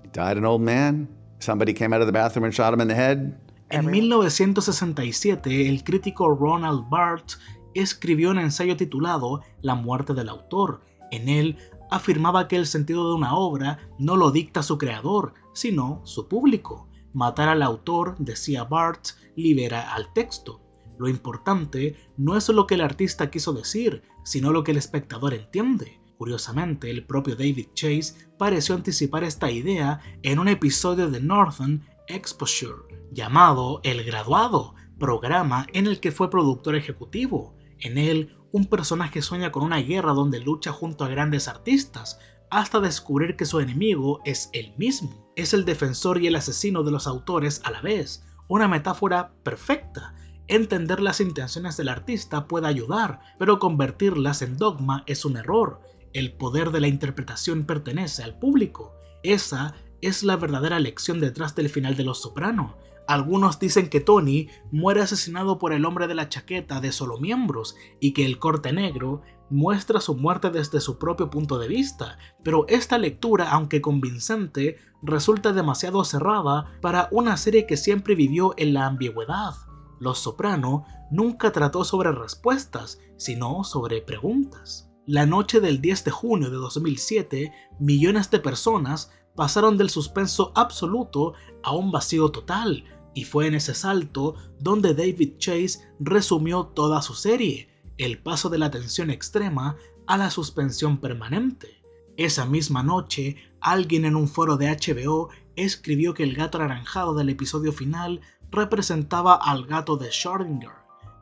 He died an old man. Somebody came out of the bathroom and shot him in the head. En 1967, el crítico Ronald Barthes escribió un ensayo titulado La muerte del autor. En él afirmaba que el sentido de una obra no lo dicta su creador, sino su público. Matar al autor, decía Barthes, libera al texto. Lo importante no es lo que el artista quiso decir, sino lo que el espectador entiende. Curiosamente, el propio David Chase pareció anticipar esta idea en un episodio de Northern Exposure, llamado El Graduado, programa en el que fue productor ejecutivo. En él, un personaje sueña con una guerra donde lucha junto a grandes artistas, hasta descubrir que su enemigo es él mismo. Es el defensor y el asesino de los autores a la vez, una metáfora perfecta. Entender las intenciones del artista puede ayudar, pero convertirlas en dogma es un error. El poder de la interpretación pertenece al público. Esa es la verdadera lección detrás del final de Los Soprano. Algunos dicen que Tony muere asesinado por el hombre de la chaqueta de solo miembros y que el corte negro muestra su muerte desde su propio punto de vista, pero esta lectura, aunque convincente, resulta demasiado cerrada para una serie que siempre vivió en la ambigüedad. Los Soprano nunca trató sobre respuestas, sino sobre preguntas. La noche del 10 de junio de 2007, millones de personas pasaron del suspenso absoluto a un vacío total, y fue en ese salto donde David Chase resumió toda su serie, el paso de la tensión extrema a la suspensión permanente. Esa misma noche, alguien en un foro de HBO escribió que el gato anaranjado del episodio final representaba al gato de Schrödinger.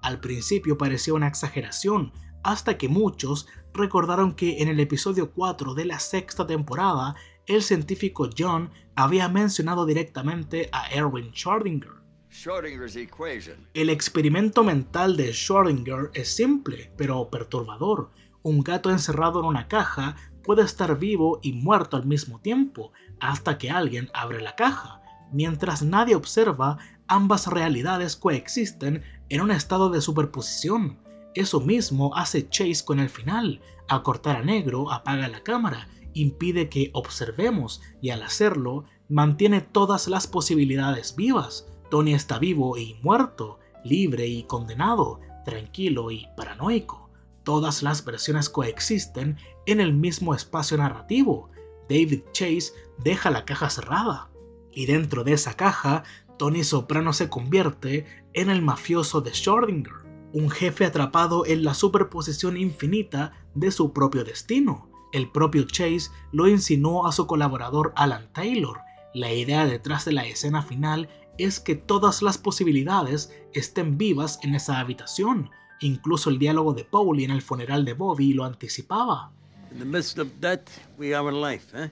Al principio parecía una exageración, hasta que muchos recordaron que en el episodio 4 de la sexta temporada, el científico John había mencionado directamente a Erwin Schrödinger. Schrödinger's equation. El experimento mental de Schrödinger es simple, pero perturbador. Un gato encerrado en una caja puede estar vivo y muerto al mismo tiempo, hasta que alguien abre la caja. Mientras nadie observa, ambas realidades coexisten en un estado de superposición. Eso mismo hace Chase con el final. Al cortar a negro, apaga la cámara, impide que observemos y al hacerlo, mantiene todas las posibilidades vivas. Tony está vivo y muerto, libre y condenado, tranquilo y paranoico. Todas las versiones coexisten en el mismo espacio narrativo. David Chase deja la caja cerrada. Y dentro de esa caja, Tony Soprano se convierte en el mafioso de Schrödinger, un jefe atrapado en la superposición infinita de su propio destino. El propio Chase lo insinuó a su colaborador Alan Taylor. La idea detrás de la escena final es que todas las posibilidades estén vivas en esa habitación. Incluso el diálogo de Paulie en el funeral de Bobby lo anticipaba. In the midst of death, we are in life, eh?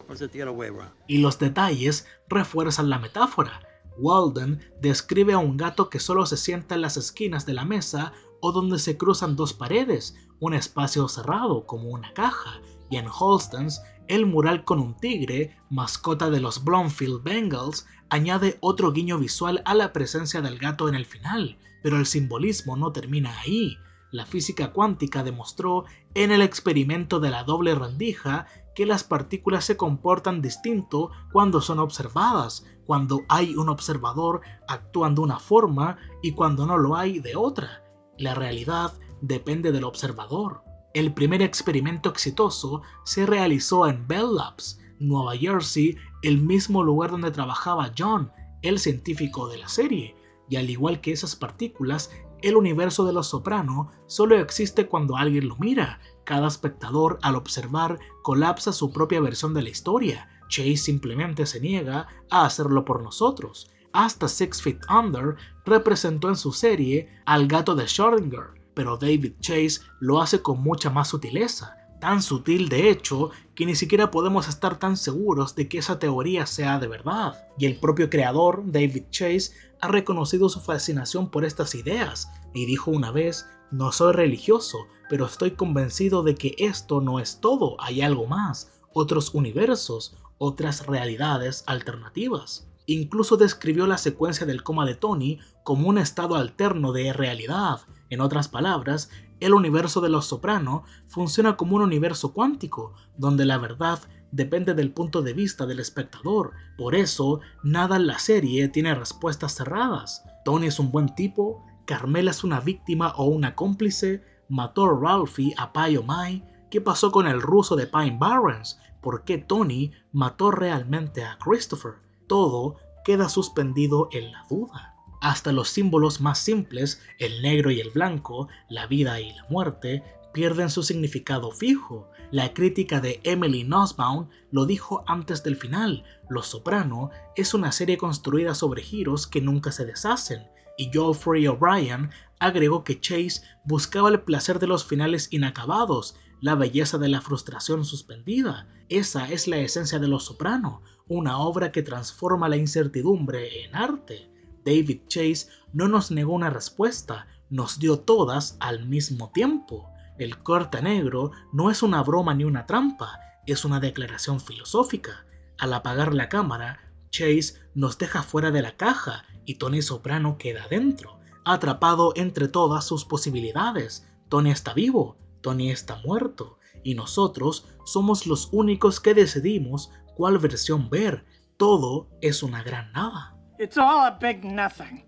Or is it the other way around? Y los detalles refuerzan la metáfora. Walden describe a un gato que solo se sienta en las esquinas de la mesa o donde se cruzan dos paredes, un espacio cerrado como una caja, y en Holstans, el mural con un tigre, mascota de los Bloomfield Bengals, añade otro guiño visual a la presencia del gato en el final, pero el simbolismo no termina ahí. La física cuántica demostró en el experimento de la doble rendija que las partículas se comportan distinto cuando son observadas, cuando hay un observador actúan de una forma y cuando no lo hay de otra. La realidad depende del observador. El primer experimento exitoso se realizó en Bell Labs, Nueva Jersey, el mismo lugar donde trabajaba John, el científico de la serie, y al igual que esas partículas, el universo de Los Soprano solo existe cuando alguien lo mira. Cada espectador, al observar, colapsa su propia versión de la historia. Chase simplemente se niega a hacerlo por nosotros. Hasta 6 Feet Under representó en su serie al gato de Schrödinger, pero David Chase lo hace con mucha más sutileza. Tan sutil, de hecho, que ni siquiera podemos estar tan seguros de que esa teoría sea de verdad. Y el propio creador, David Chase, ha reconocido su fascinación por estas ideas y dijo una vez: "No soy religioso, pero estoy convencido de que esto no es todo, hay algo más, otros universos, otras realidades alternativas". Incluso describió la secuencia del coma de Tony como un estado alterno de realidad. En otras palabras, el universo de Los Soprano funciona como un universo cuántico, donde la verdad depende del punto de vista del espectador. Por eso, nada en la serie tiene respuestas cerradas. Tony es un buen tipo, Carmela es una víctima o una cómplice, mató a Ralphie a Pai o Mai. ¿Qué pasó con el ruso de Pine Barrens? ¿Por qué Tony mató realmente a Christopher? Todo queda suspendido en la duda. Hasta los símbolos más simples, el negro y el blanco, la vida y la muerte, pierden su significado fijo. La crítica de Emily Nussbaum lo dijo antes del final: Los Soprano es una serie construida sobre giros que nunca se deshacen. Y Geoffrey O'Brien agregó que Chase buscaba el placer de los finales inacabados, la belleza de la frustración suspendida. Esa es la esencia de Los Soprano, una obra que transforma la incertidumbre en arte. David Chase no nos negó una respuesta, nos dio todas al mismo tiempo. El corte negro no es una broma ni una trampa, es una declaración filosófica. Al apagar la cámara, Chase nos deja fuera de la caja y Tony Soprano queda dentro, atrapado entre todas sus posibilidades. Tony está vivo, Tony está muerto, y nosotros somos los únicos que decidimos cuál versión ver. Todo es una gran nada. It's all a big nothing.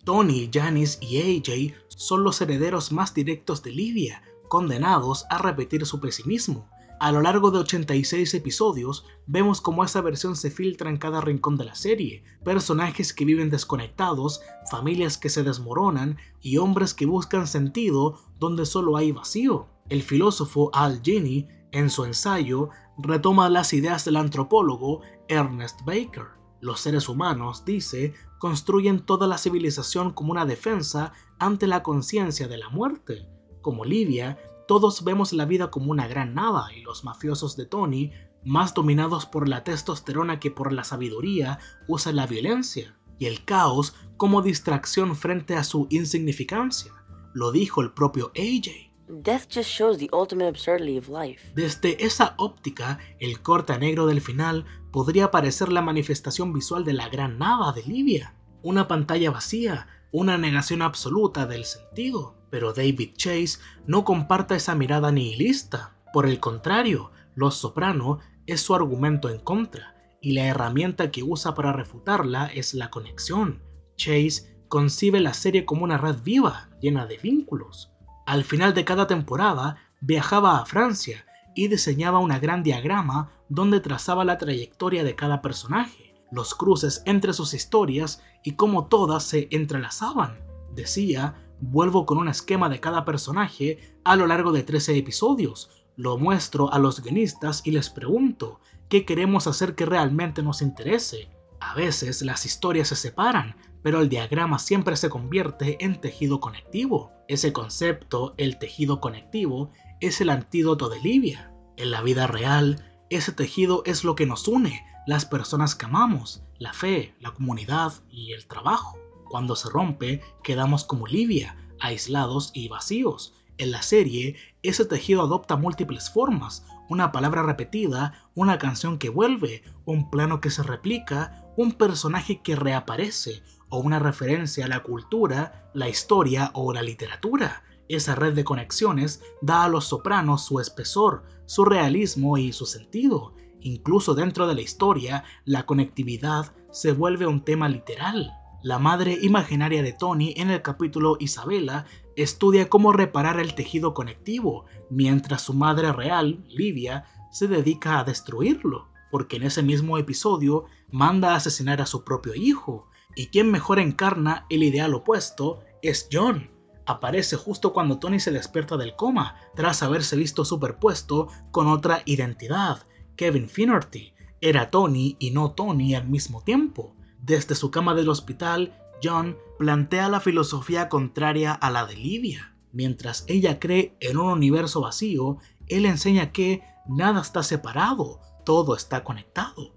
Tony, Janice y AJ son los herederos más directos de Livia, condenados a repetir su pesimismo. A lo largo de 86 episodios, vemos cómo esa versión se filtra en cada rincón de la serie, personajes que viven desconectados, familias que se desmoronan y hombres que buscan sentido donde solo hay vacío. El filósofo Al Gini, en su ensayo, retoma las ideas del antropólogo Ernest Baker. Los seres humanos, dice, construyen toda la civilización como una defensa ante la conciencia de la muerte. Como Livia, todos vemos la vida como una gran nada y los mafiosos de Tony, más dominados por la testosterona que por la sabiduría, usan la violencia y el caos como distracción frente a su insignificancia. Lo dijo el propio AJ. Death just shows the ultimate absurdity of life. Desde esa óptica, el corte negro del final podría parecer la manifestación visual de la gran nada de Livia, una pantalla vacía, una negación absoluta del sentido. Pero David Chase no comparte esa mirada nihilista. Por el contrario, Los Soprano es su argumento en contra, y la herramienta que usa para refutarla es la conexión. Chase concibe la serie como una red viva, llena de vínculos. Al final de cada temporada, viajaba a Francia y diseñaba un gran diagrama donde trazaba la trayectoria de cada personaje, los cruces entre sus historias y cómo todas se entrelazaban. Decía: vuelvo con un esquema de cada personaje a lo largo de 13 episodios, lo muestro a los guionistas y les pregunto, ¿qué queremos hacer que realmente nos interese? A veces las historias se separan, pero el diagrama siempre se convierte en tejido conectivo. Ese concepto, el tejido conectivo, es el antídoto de Livia. En la vida real, ese tejido es lo que nos une, las personas que amamos, la fe, la comunidad y el trabajo. Cuando se rompe, quedamos como Livia, aislados y vacíos. En la serie, ese tejido adopta múltiples formas, una palabra repetida, una canción que vuelve, un plano que se replica, un personaje que reaparece, o una referencia a la cultura, la historia o la literatura. Esa red de conexiones da a Los Sopranos su espesor, su realismo y su sentido. Incluso dentro de la historia, la conectividad se vuelve un tema literal. La madre imaginaria de Tony en el capítulo Isabella estudia cómo reparar el tejido conectivo, mientras su madre real, Livia, se dedica a destruirlo, porque en ese mismo episodio manda a asesinar a su propio hijo. Y quien mejor encarna el ideal opuesto es John. Aparece justo cuando Tony se despierta del coma, tras haberse visto superpuesto con otra identidad, Kevin Finnerty. Era Tony y no Tony al mismo tiempo. Desde su cama del hospital, John plantea la filosofía contraria a la de Livia. Mientras ella cree en un universo vacío, él enseña que nada está separado, todo está conectado.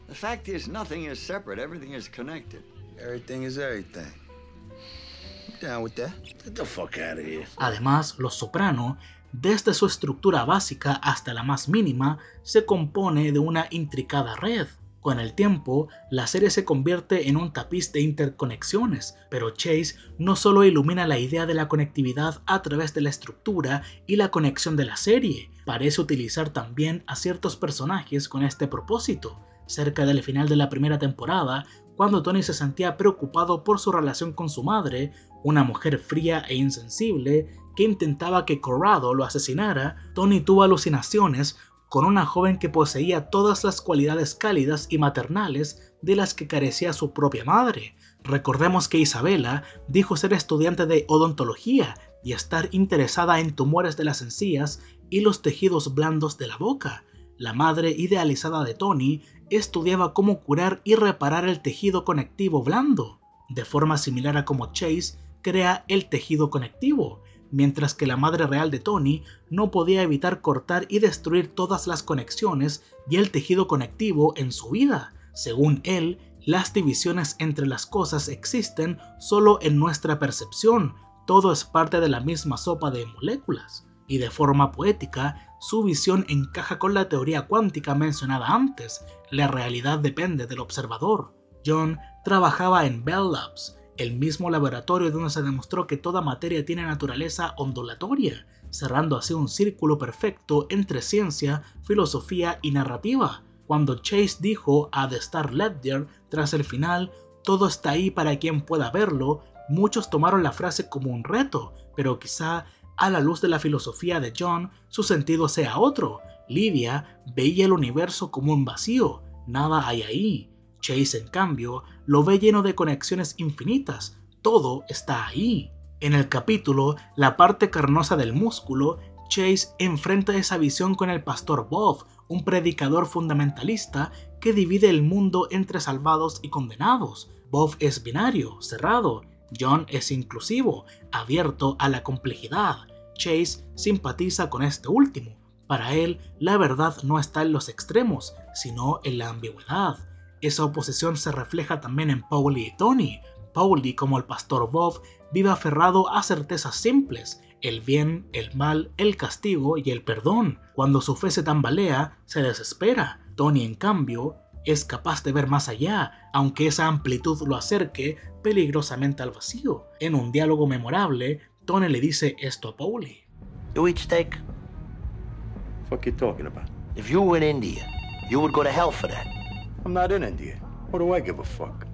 The fact is, nothing is separate, everything is connected. Everything is everything. I'm down with that. Get the fuck out of here. Además, Los Soprano, desde su estructura básica hasta la más mínima, se compone de una intricada red. Con el tiempo, la serie se convierte en un tapiz de interconexiones, pero Chase no solo ilumina la idea de la conectividad a través de la estructura y la conexión de la serie, parece utilizar también a ciertos personajes con este propósito. Cerca del final de la primera temporada, cuando Tony se sentía preocupado por su relación con su madre, una mujer fría e insensible que intentaba que Corrado lo asesinara, Tony tuvo alucinaciones con una joven que poseía todas las cualidades cálidas y maternales de las que carecía su propia madre. Recordemos que Isabella dijo ser estudiante de odontología y estar interesada en tumores de las encías y los tejidos blandos de la boca. La madre idealizada de Tony estudiaba cómo curar y reparar el tejido conectivo blando, de forma similar a como Chase crea el tejido conectivo, mientras que la madre real de Tony no podía evitar cortar y destruir todas las conexiones y el tejido conectivo en su vida. Según él, las divisiones entre las cosas existen solo en nuestra percepción, todo es parte de la misma sopa de moléculas. Y de forma poética, su visión encaja con la teoría cuántica mencionada antes, la realidad depende del observador. John trabajaba en Bell Labs, el mismo laboratorio donde se demostró que toda materia tiene naturaleza ondulatoria, cerrando así un círculo perfecto entre ciencia, filosofía y narrativa. Cuando Chase dijo a The Star Ledger tras el final, todo está ahí para quien pueda verlo, muchos tomaron la frase como un reto, pero quizá a la luz de la filosofía de John, su sentido sea otro. Livia veía el universo como un vacío, nada hay ahí. Chase, en cambio, lo ve lleno de conexiones infinitas, todo está ahí. En el capítulo La parte carnosa del músculo, Chase enfrenta esa visión con el pastor Bob, un predicador fundamentalista que divide el mundo entre salvados y condenados. Bob es binario, cerrado. John es inclusivo, abierto a la complejidad. Chase simpatiza con este último. Para él, la verdad no está en los extremos, sino en la ambigüedad. Esa oposición se refleja también en Paulie y Tony. Paulie, como el pastor Bob, vive aferrado a certezas simples, el bien, el mal, el castigo y el perdón. Cuando su fe se tambalea, se desespera. Tony, en cambio, es capaz de ver más allá, aunque esa amplitud lo acerque peligrosamente al vacío. En un diálogo memorable, Tony le dice esto a Paulie. You eat steak? What you talking about? If you were in India, you would go to hell for that. I'm not in India. What do I give a fuck?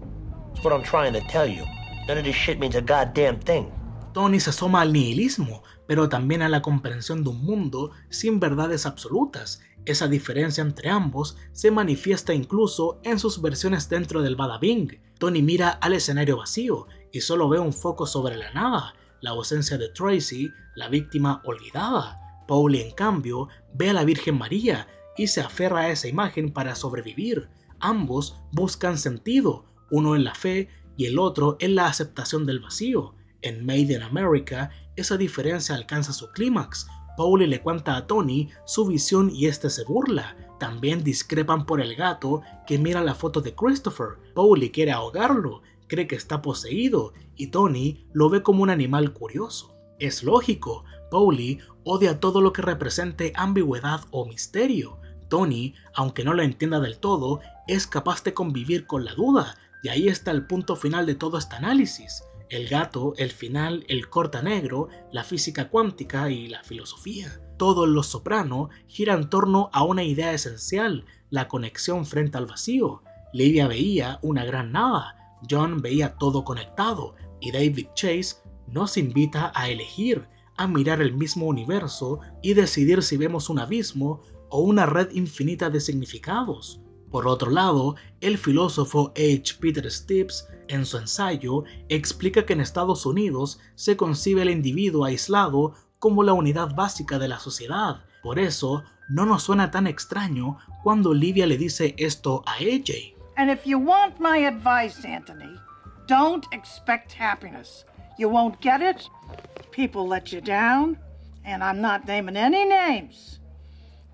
That's what I'm trying to tell you. None of this shit means a goddamn thing. Tony se asoma al nihilismo, pero también a la comprensión de un mundo sin verdades absolutas. Esa diferencia entre ambos se manifiesta incluso en sus versiones dentro del Bada Bing. Tony mira al escenario vacío y solo ve un foco sobre la nada, la ausencia de Tracy, la víctima olvidada. Paulie, en cambio, ve a la Virgen María y se aferra a esa imagen para sobrevivir. Ambos buscan sentido, uno en la fe y el otro en la aceptación del vacío. En Made in America, esa diferencia alcanza su clímax. Paulie le cuenta a Tony su visión y este se burla. También discrepan por el gato que mira la foto de Christopher. Paulie quiere ahogarlo, cree que está poseído y Tony lo ve como un animal curioso. Es lógico, Paulie odia todo lo que represente ambigüedad o misterio. Tony, aunque no lo entienda del todo, es capaz de convivir con la duda, y ahí está el punto final de todo este análisis. el gato, el final, el corta negro, la física cuántica y la filosofía. Todo en Los Soprano gira en torno a una idea esencial, la conexión frente al vacío. Livia veía una gran nada, John veía todo conectado y David Chase nos invita a elegir, a mirar el mismo universo y decidir si vemos un abismo o una red infinita de significados. Por otro lado, el filósofo H. Peter Stibbs, en su ensayo, explica que en Estados Unidos se concibe el individuo aislado como la unidad básica de la sociedad. Por eso, no nos suena tan extraño cuando Livia le dice esto a AJ. And if you want my advice, Anthony, don't expect happiness. You won't get it, people let you down, and I'm not naming any names.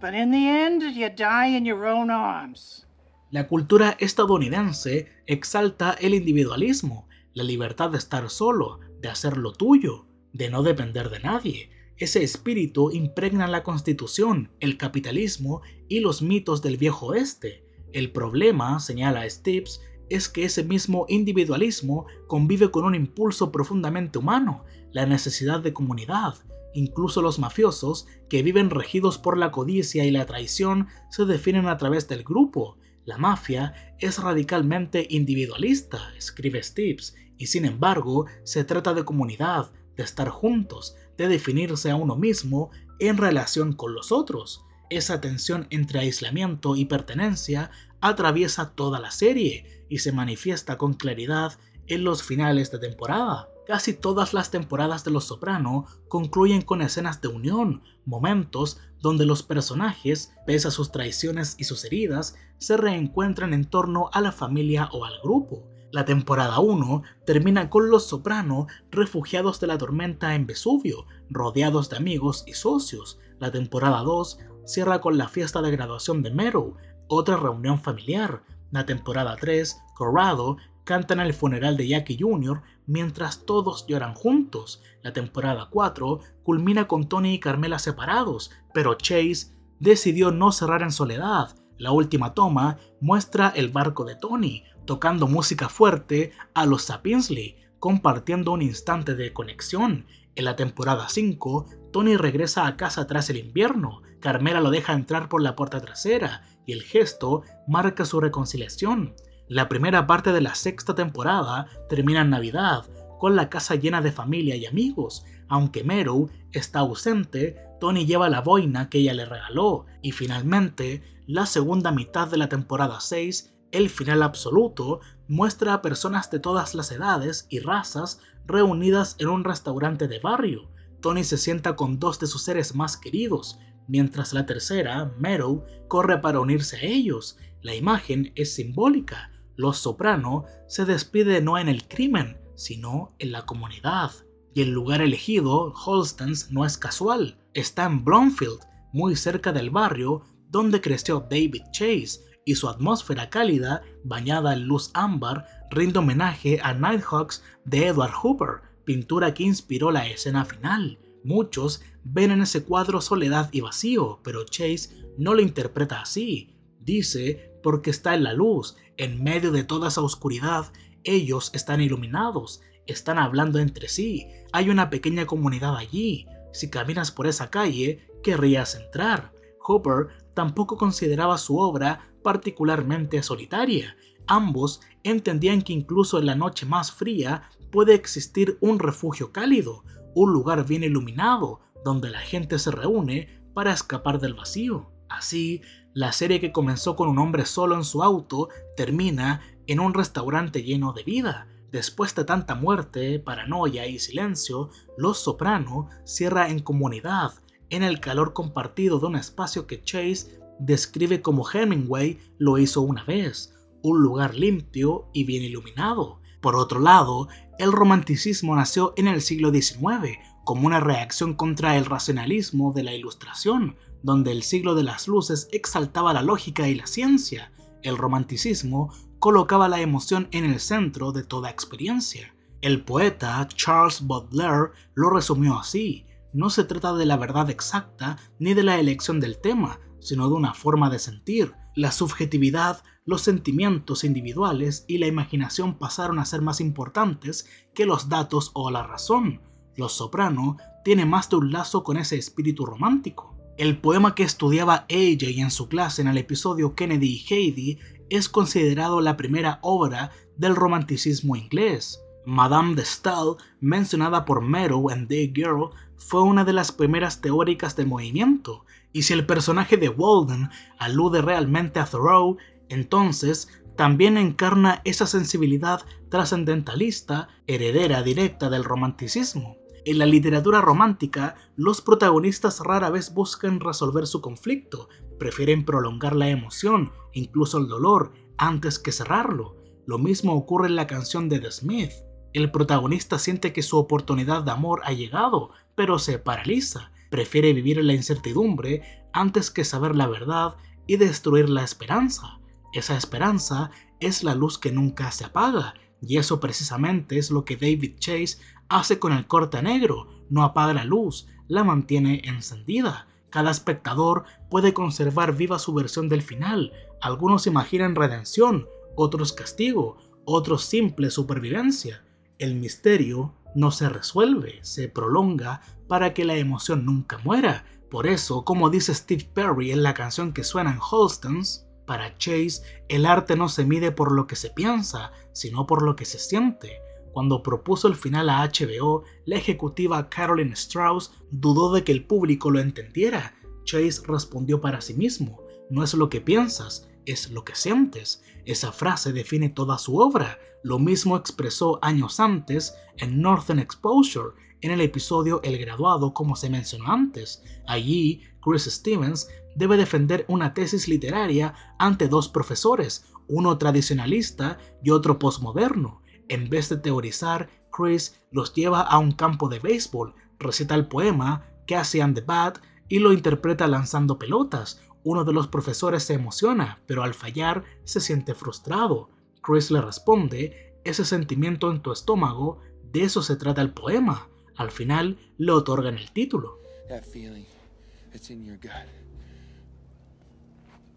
But in the end, you die in your own arms. La cultura estadounidense exalta el individualismo, la libertad de estar solo, de hacer lo tuyo, de no depender de nadie. Ese espíritu impregna la Constitución, el capitalismo y los mitos del viejo oeste. El problema, señala Stibbs, es que ese mismo individualismo convive con un impulso profundamente humano, la necesidad de comunidad. Incluso los mafiosos, que viven regidos por la codicia y la traición, se definen a través del grupo. La mafia es radicalmente individualista, escribe Stibbs, y sin embargo se trata de comunidad, de estar juntos, de definirse a uno mismo en relación con los otros. Esa tensión entre aislamiento y pertenencia atraviesa toda la serie y se manifiesta con claridad en los finales de temporada. Casi todas las temporadas de Los Soprano concluyen con escenas de unión, momentos donde los personajes, pese a sus traiciones y sus heridas, se reencuentran en torno a la familia o al grupo. La temporada 1 termina con Los Soprano refugiados de la tormenta en Vesubio, rodeados de amigos y socios. La temporada 2 cierra con la fiesta de graduación de Meadow, otra reunión familiar. La temporada 3, Corrado, canta en el funeral de Jackie Jr. mientras todos lloran juntos. La temporada 4 culmina con Tony y Carmela separados, pero Chase decidió no cerrar en soledad. La última toma muestra el barco de Tony, tocando música fuerte a los Sapinsley, compartiendo un instante de conexión. En la temporada 5, Tony regresa a casa tras el invierno, Carmela lo deja entrar por la puerta trasera y el gesto marca su reconciliación. La primera parte de la sexta temporada termina en Navidad, con la casa llena de familia y amigos. Aunque Meadow está ausente, Tony lleva la boina que ella le regaló. Y finalmente, la segunda mitad de la temporada 6, el final absoluto, muestra a personas de todas las edades y razas reunidas en un restaurante de barrio. Tony se sienta con dos de sus seres más queridos, mientras la tercera, Meadow, corre para unirse a ellos. La imagen es simbólica. Los Soprano se despide no en el crimen, sino en la comunidad. Y el lugar elegido, Holstens, no es casual. Está en Bloomfield, muy cerca del barrio donde creció David Chase, y su atmósfera cálida, bañada en luz ámbar, rinde homenaje a Nighthawks de Edward Hooper, pintura que inspiró la escena final. Muchos ven en ese cuadro soledad y vacío, pero Chase no lo interpreta así. Dice, porque está en la luz, en medio de toda esa oscuridad, ellos están iluminados, están hablando entre sí, hay una pequeña comunidad allí. Si caminas por esa calle, querrías entrar. Hooper tampoco consideraba su obra particularmente solitaria. Ambos entendían que incluso en la noche más fría puede existir un refugio cálido, un lugar bien iluminado, donde la gente se reúne para escapar del vacío. Así, la serie que comenzó con un hombre solo en su auto termina en un restaurante lleno de vida. Después de tanta muerte, paranoia y silencio, Los Soprano cierra en comunidad, en el calor compartido de un espacio que Chase describe como Hemingway lo hizo una vez, un lugar limpio y bien iluminado. Por otro lado, el romanticismo nació en el siglo XIX como una reacción contra el racionalismo de la Ilustración, donde el siglo de las luces exaltaba la lógica y la ciencia. El romanticismo colocaba la emoción en el centro de toda experiencia. El poeta Charles Baudelaire lo resumió así: no se trata de la verdad exacta ni de la elección del tema, sino de una forma de sentir. La subjetividad, los sentimientos individuales y la imaginación pasaron a ser más importantes que los datos o la razón. Los Soprano tiene más de un lazo con ese espíritu romántico. El poema que estudiaba AJ en su clase en el episodio Kennedy y Heidi es considerado la primera obra del romanticismo inglés. Madame de Staël, mencionada por Meadow en The Girl, fue una de las primeras teóricas del movimiento, y si el personaje de Walden alude realmente a Thoreau, entonces también encarna esa sensibilidad trascendentalista heredera directa del romanticismo. En la literatura romántica, los protagonistas rara vez buscan resolver su conflicto, prefieren prolongar la emoción, incluso el dolor, antes que cerrarlo. Lo mismo ocurre en la canción de The Smith. El protagonista siente que su oportunidad de amor ha llegado, pero se paraliza. Prefiere vivir en la incertidumbre antes que saber la verdad y destruir la esperanza. Esa esperanza es la luz que nunca se apaga, y eso precisamente es lo que David Chase hace con El corte negro. No apaga la luz, la mantiene encendida. Cada espectador puede conservar viva su versión del final. Algunos imaginan redención, otros castigo, otros simple supervivencia. El misterio no se resuelve, se prolonga para que la emoción nunca muera. Por eso, como dice Steve Perry en la canción que suena en Halston's, para Chase, el arte no se mide por lo que se piensa, sino por lo que se siente. Cuando propuso el final a HBO, la ejecutiva Carolyn Strauss dudó de que el público lo entendiera. Chase respondió para sí mismo: no es lo que piensas, es lo que sientes. Esa frase define toda su obra. Lo mismo expresó años antes en Northern Exposure, en el episodio El graduado, como se mencionó antes. Allí, Chris Stevens debe defender una tesis literaria ante dos profesores, uno tradicionalista y otro postmoderno. En vez de teorizar, Chris los lleva a un campo de béisbol, recita el poema Cassie and the Bat y lo interpreta lanzando pelotas. Uno de los profesores se emociona, pero al fallar se siente frustrado. Chris le responde: ese sentimiento en tu estómago, de eso se trata el poema. Al final le otorgan el título.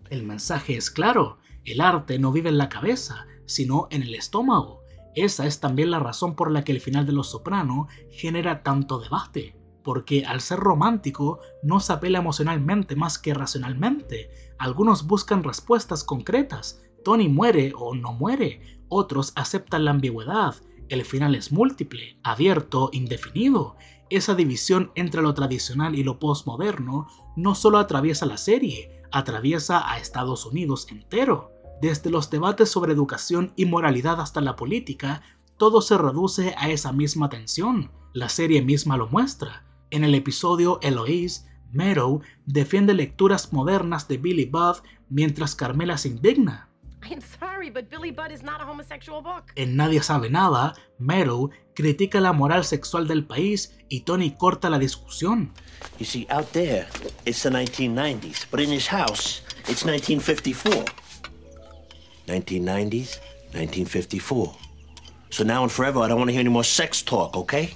El mensaje es claro: el arte no vive en la cabeza, sino en el estómago. Esa es también la razón por la que el final de Los Soprano genera tanto debate, porque al ser romántico no se apela emocionalmente más que racionalmente. Algunos buscan respuestas concretas: Tony muere o no muere. Otros aceptan la ambigüedad: el final es múltiple, abierto, indefinido. Esa división entre lo tradicional y lo postmoderno no solo atraviesa la serie, atraviesa a Estados Unidos entero. Desde los debates sobre educación y moralidad hasta la política, todo se reduce a esa misma tensión. La serie misma lo muestra. En el episodio Eloise, Meadow defiende lecturas modernas de Billy Budd mientras Carmela se indigna. I'm sorry, but Billy Budd is not a homosexual book. En Nadie sabe nada, Meadow critica la moral sexual del país y Tony corta la discusión. You see, out there, it's the 1990s, but in his house, it's 1954. 1990s, 1954. So now and forever, I don't want to hear any more sex talk, okay?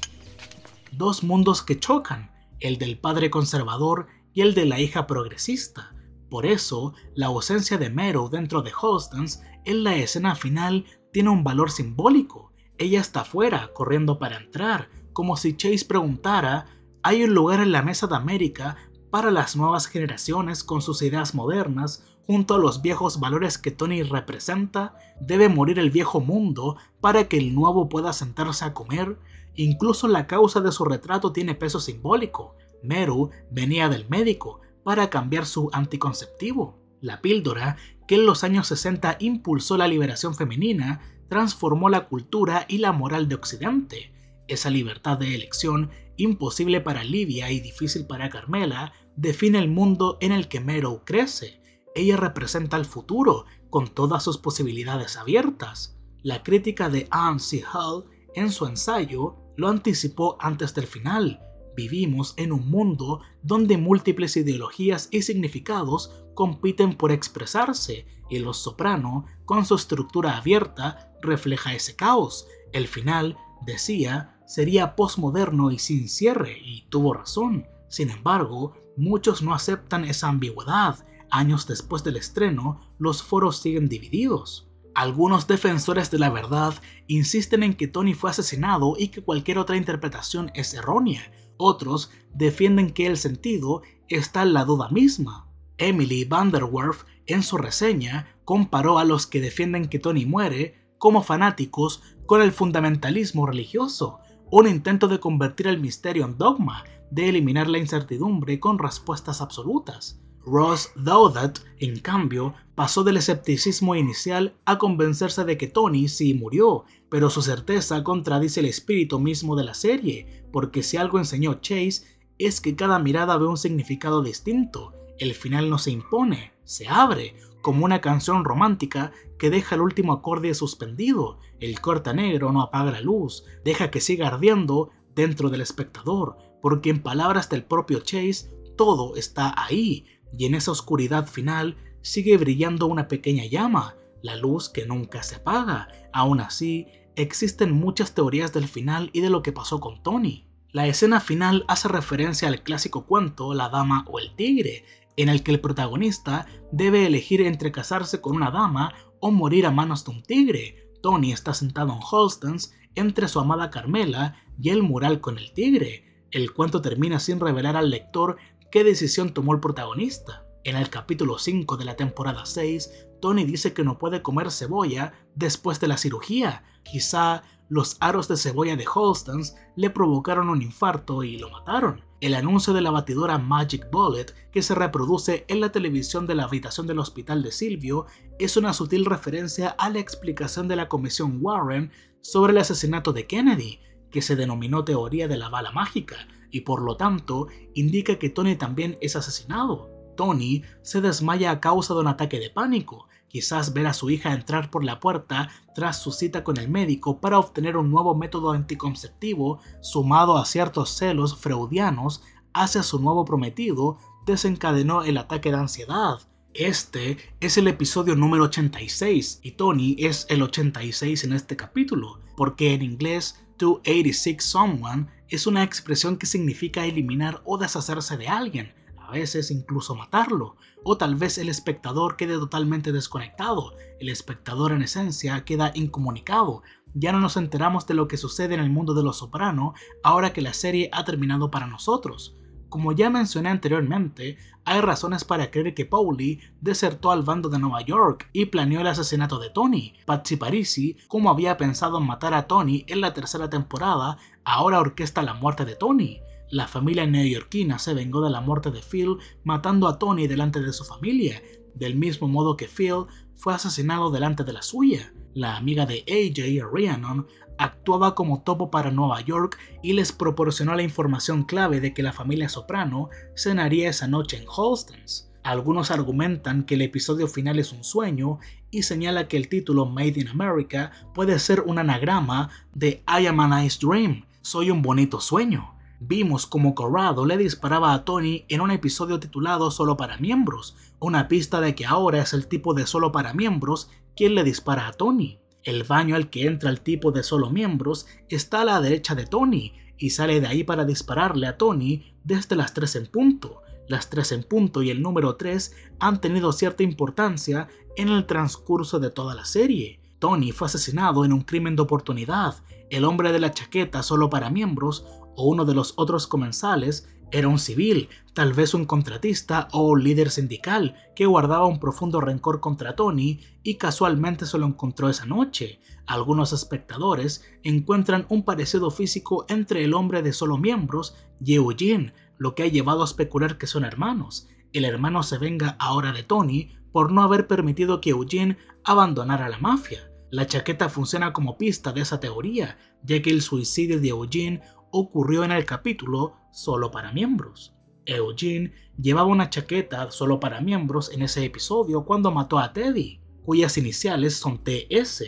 Dos mundos que chocan, el del padre conservador y el de la hija progresista. Por eso, la ausencia de Meadow dentro de Halston's en la escena final tiene un valor simbólico. Ella está afuera, corriendo para entrar, como si Chase preguntara: ¿hay un lugar en la mesa de América para las nuevas generaciones con sus ideas modernas, junto a los viejos valores que Tony representa? ¿Debe morir el viejo mundo para que el nuevo pueda sentarse a comer? Incluso la causa de su retrato tiene peso simbólico. Meadow venía del médico para cambiar su anticonceptivo. La píldora, que en los años 60 impulsó la liberación femenina, transformó la cultura y la moral de Occidente. Esa libertad de elección, imposible para Livia y difícil para Carmela, define el mundo en el que Meadow crece. Ella representa el futuro, con todas sus posibilidades abiertas. La crítica de Anne C. Hall, en su ensayo, lo anticipó antes del final. Vivimos en un mundo donde múltiples ideologías y significados compiten por expresarse, y Los Soprano, con su estructura abierta, refleja ese caos. El final, decía, sería postmoderno y sin cierre, y tuvo razón. Sin embargo, muchos no aceptan esa ambigüedad. Años después del estreno, los foros siguen divididos. Algunos defensores de la verdad insisten en que Tony fue asesinado y que cualquier otra interpretación es errónea. Otros defienden que el sentido está en la duda misma. Emily van der Werf, en su reseña, comparó a los que defienden que Tony muere como fanáticos con el fundamentalismo religioso, un intento de convertir el misterio en dogma, de eliminar la incertidumbre con respuestas absolutas. Ross Douthat, en cambio, pasó del escepticismo inicial a convencerse de que Tony sí murió, pero su certeza contradice el espíritu mismo de la serie, porque si algo enseñó Chase es que cada mirada ve un significado distinto. El final no se impone, se abre, como una canción romántica que deja el último acorde suspendido. El corta negro no apaga la luz, deja que siga ardiendo dentro del espectador, porque en palabras del propio Chase, todo está ahí, y en esa oscuridad final sigue brillando una pequeña llama, la luz que nunca se apaga. Aún así, existen muchas teorías del final y de lo que pasó con Tony. La escena final hace referencia al clásico cuento La dama o el tigre, en el que el protagonista debe elegir entre casarse con una dama o morir a manos de un tigre. Tony está sentado en Holstens entre su amada Carmela y el mural con el tigre. El cuento termina sin revelar al lector qué decisión tomó el protagonista. En el capítulo 5 de la temporada 6, Tony dice que no puede comer cebolla después de la cirugía. Quizá los aros de cebolla de Holstens le provocaron un infarto y lo mataron. El anuncio de la batidora Magic Bullet, que se reproduce en la televisión de la habitación del hospital de Silvio, es una sutil referencia a la explicación de la comisión Warren sobre el asesinato de Kennedy, que se denominó teoría de la bala mágica, y por lo tanto indica que Tony también es asesinado. Tony se desmaya a causa de un ataque de pánico, quizás ver a su hija entrar por la puerta tras su cita con el médico para obtener un nuevo método anticonceptivo, sumado a ciertos celos freudianos hacia su nuevo prometido, desencadenó el ataque de ansiedad. Este es el episodio número 86 y Tony es el 86 en este capítulo, porque en inglés 286 someone es una expresión que significa eliminar o deshacerse de alguien, a veces incluso matarlo, o tal vez el espectador quede totalmente desconectado. El espectador en esencia queda incomunicado. Ya no nos enteramos de lo que sucede en el mundo de Los Soprano ahora que la serie ha terminado para nosotros. Como ya mencioné anteriormente, hay razones para creer que Paulie desertó al bando de Nueva York y planeó el asesinato de Tony. Patsy Parisi, como había pensado en matar a Tony en la tercera temporada, ahora orquesta la muerte de Tony. La familia neoyorquina se vengó de la muerte de Phil matando a Tony delante de su familia, del mismo modo que Phil fue asesinado delante de la suya. La amiga de AJ, Rhiannon, actuaba como topo para Nueva York y les proporcionó la información clave de que la familia Soprano cenaría esa noche en Holstens. Algunos argumentan que el episodio final es un sueño y señala que el título Made in America puede ser un anagrama de I am a nice dream, soy un bonito sueño. Vimos como Corrado le disparaba a Tony en un episodio titulado Solo para miembros, una pista de que ahora es el tipo de Solo para miembros quien le dispara a Tony. El baño al que entra el tipo de Solo miembros está a la derecha de Tony y sale de ahí para dispararle a Tony desde las 3 en punto. Las 3 en punto y el número 3 han tenido cierta importancia en el transcurso de toda la serie. Tony fue asesinado en un crimen de oportunidad. El hombre de la chaqueta Solo para miembros o uno de los otros comensales era un civil, tal vez un contratista o un líder sindical que guardaba un profundo rencor contra Tony y casualmente se lo encontró esa noche. Algunos espectadores encuentran un parecido físico entre el hombre de Solo miembros y Eugene, lo que ha llevado a especular que son hermanos. El hermano se venga ahora de Tony por no haber permitido que Eugene abandonara la mafia. La chaqueta funciona como pista de esa teoría, ya que el suicidio de Eugene ocurrió en el capítulo Solo para miembros. Eugene llevaba una chaqueta solo para miembros en ese episodio cuando mató a Teddy, cuyas iniciales son TS,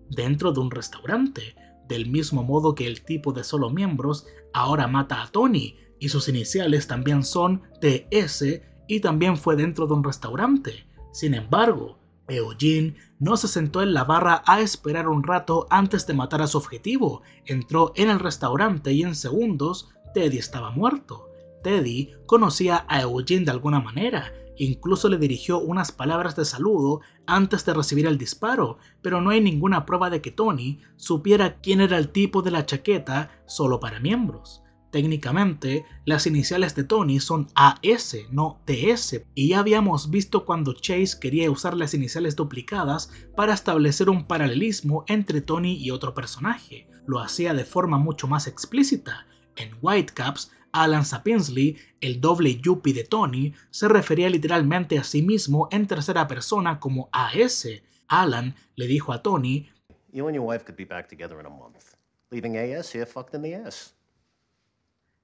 dentro de un restaurante, del mismo modo que el tipo de Solo miembros ahora mata a Tony y sus iniciales también son TS y también fue dentro de un restaurante. Sin embargo, Eugene no se sentó en la barra a esperar un rato antes de matar a su objetivo. Entró en el restaurante y en segundos Teddy estaba muerto. Teddy conocía a Eugene de alguna manera, incluso le dirigió unas palabras de saludo antes de recibir el disparo, pero no hay ninguna prueba de que Tony supiera quién era el tipo de la chaqueta solo para miembros. Técnicamente, las iniciales de Tony son AS, no TS, y ya habíamos visto cuando Chase quería usar las iniciales duplicadas para establecer un paralelismo entre Tony y otro personaje. Lo hacía de forma mucho más explícita. En Whitecaps, Alan Sapinsley, el doble yuppie de Tony, se refería literalmente a sí mismo en tercera persona como AS. Alan le dijo a Tony, "You and your wife could be back together in a month. Leaving AS here fucked in the ass."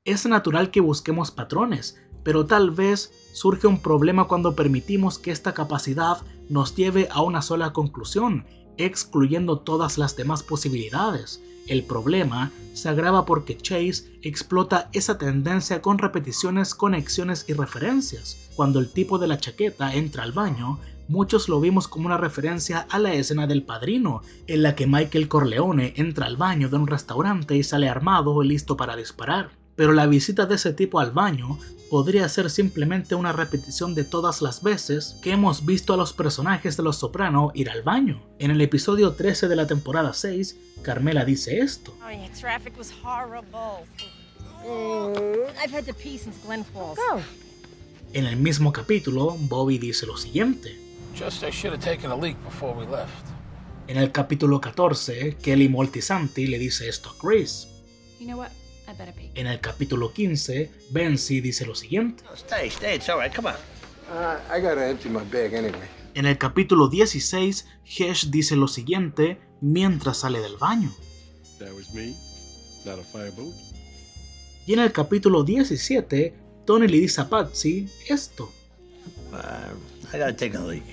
Es natural que busquemos patrones, pero tal vez surge un problema cuando permitimos que esta capacidad nos lleve a una sola conclusión, excluyendo todas las demás posibilidades. El problema se agrava porque Chase explota esa tendencia con repeticiones, conexiones y referencias. Cuando el tipo de la chaqueta entra al baño, muchos lo vimos como una referencia a la escena del Padrino, en la que Michael Corleone entra al baño de un restaurante y sale armado y listo para disparar. Pero la visita de ese tipo al baño podría ser simplemente una repetición de todas las veces que hemos visto a los personajes de Los Soprano ir al baño. En el episodio 13 de la temporada 6, Carmela dice esto. Oh yeah, traffic was horrible. I've had to pee since Glen Falls. Go. En el mismo capítulo, Bobby dice lo siguiente. Just I should have taken a leak before we left. En el capítulo 14, Kelly Moltisanti le dice esto a Chris. You know what? I better pee. En el capítulo 15, Benzi dice lo siguiente. Stay, it's all right, come on. I gotta empty my bag anyway. En el capítulo 16, Hesh dice lo siguiente mientras sale del baño. That was me, not a fireboat. Y en el capítulo 17, Tony le dice a Patsy esto. I gotta take a leak.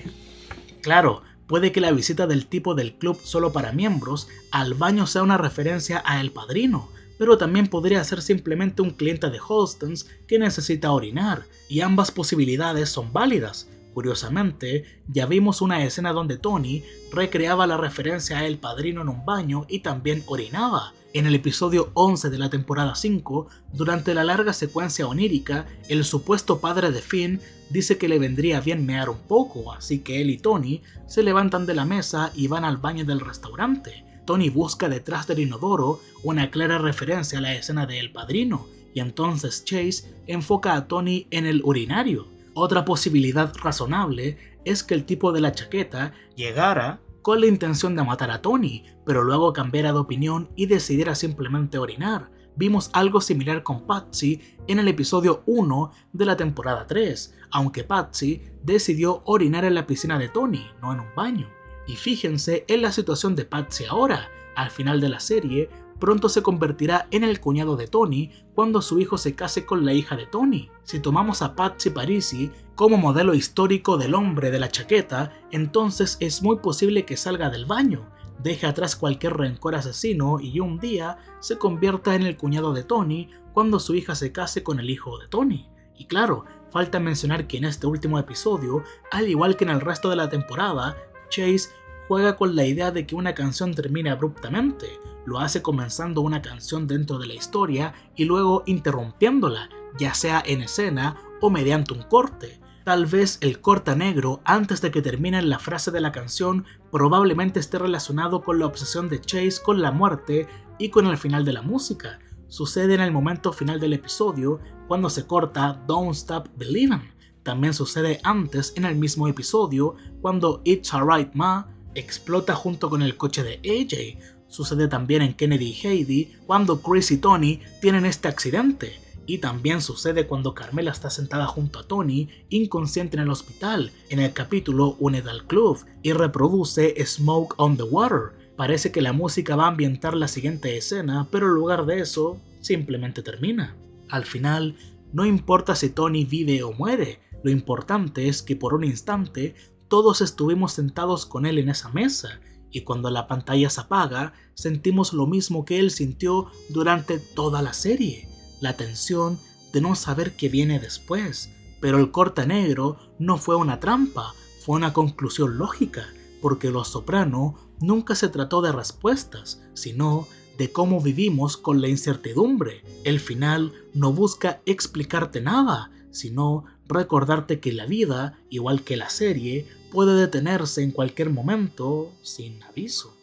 Claro, puede que la visita del tipo del club solo para miembros al baño sea una referencia a El Padrino, pero también podría ser simplemente un cliente de Holstens que necesita orinar, y ambas posibilidades son válidas. Curiosamente, ya vimos una escena donde Tony recreaba la referencia a El Padrino en un baño y también orinaba. En el episodio 11 de la temporada 5, durante la larga secuencia onírica, el supuesto padre de Finn dice que le vendría bien mear un poco, así que él y Tony se levantan de la mesa y van al baño del restaurante. Tony busca detrás del inodoro una clara referencia a la escena de El Padrino, y entonces Chase enfoca a Tony en el urinario. Otra posibilidad razonable es que el tipo de la chaqueta llegara con la intención de matar a Tony, pero luego cambiara de opinión y decidiera simplemente orinar. Vimos algo similar con Patsy en el episodio 1 de la temporada 3, aunque Patsy decidió orinar en la piscina de Tony, no en un baño. Y fíjense en la situación de Patsy ahora. Al final de la serie, pronto se convertirá en el cuñado de Tony cuando su hijo se case con la hija de Tony. Si tomamos a Patsy Parisi como modelo histórico del hombre de la chaqueta, entonces es muy posible que salga del baño, deje atrás cualquier rencor asesino y un día se convierta en el cuñado de Tony cuando su hija se case con el hijo de Tony. Y claro, falta mencionar que en este último episodio, al igual que en el resto de la temporada, Chase juega con la idea de que una canción termine abruptamente. Lo hace comenzando una canción dentro de la historia y luego interrumpiéndola, ya sea en escena o mediante un corte. Tal vez el corte negro antes de que termine la frase de la canción probablemente esté relacionado con la obsesión de Chase con la muerte y con el final de la música. Sucede en el momento final del episodio cuando se corta Don't Stop Believin'. También sucede antes en el mismo episodio cuando It's Alright Ma explota junto con el coche de AJ. Sucede también en Kennedy y Heidi cuando Chris y Tony tienen este accidente. Y también sucede cuando Carmela está sentada junto a Tony, inconsciente en el hospital, en el capítulo Uned al Club, y reproduce Smoke on the Water. Parece que la música va a ambientar la siguiente escena, pero en lugar de eso, simplemente termina. Al final, no importa si Tony vive o muere, lo importante es que por un instante todos estuvimos sentados con él en esa mesa, y cuando la pantalla se apaga, sentimos lo mismo que él sintió durante toda la serie, la tensión de no saber qué viene después. Pero el corte negro no fue una trampa, fue una conclusión lógica, porque Los Soprano nunca se trató de respuestas, sino de cómo vivimos con la incertidumbre. El final no busca explicarte nada, sino recordarte que la vida, igual que la serie, puede detenerse en cualquier momento sin aviso.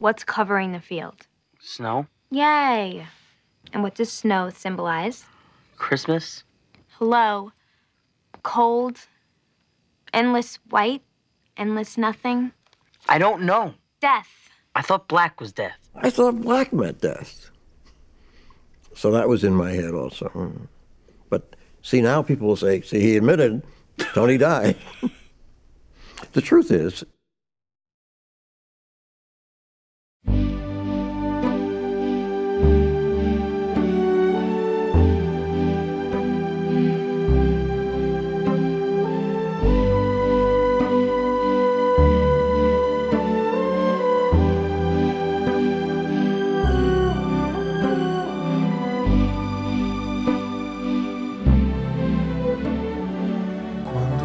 What's covering the field? Snow? Yay! And what does snow symbolize? Christmas? Hello. Cold. Endless white. Endless nothing. I don't know. Death. I thought black was death. I thought black meant death. So that was in my head also. But see, now people will say, see, he admitted Tony died. The truth is,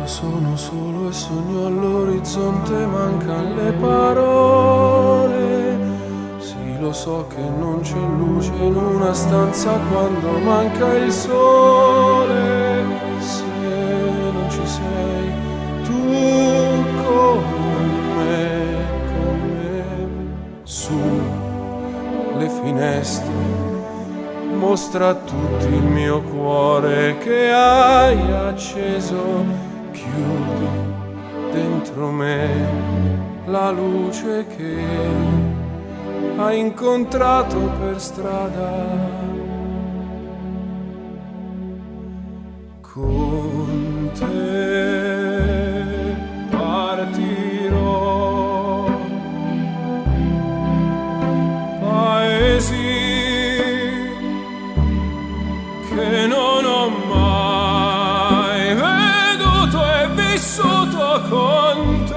sono solo e sogno all'orizzonte, mancano le parole. Sì, lo so che non c'è luce in una stanza quando manca il sole. Se non ci sei tu con me, su le finestre, mostra a tutti il mio cuore che hai acceso. Chiudi dentro me la luce che hai incontrato per strada. Con te partirò, paesi che non ho mai veduto e vissuto con te,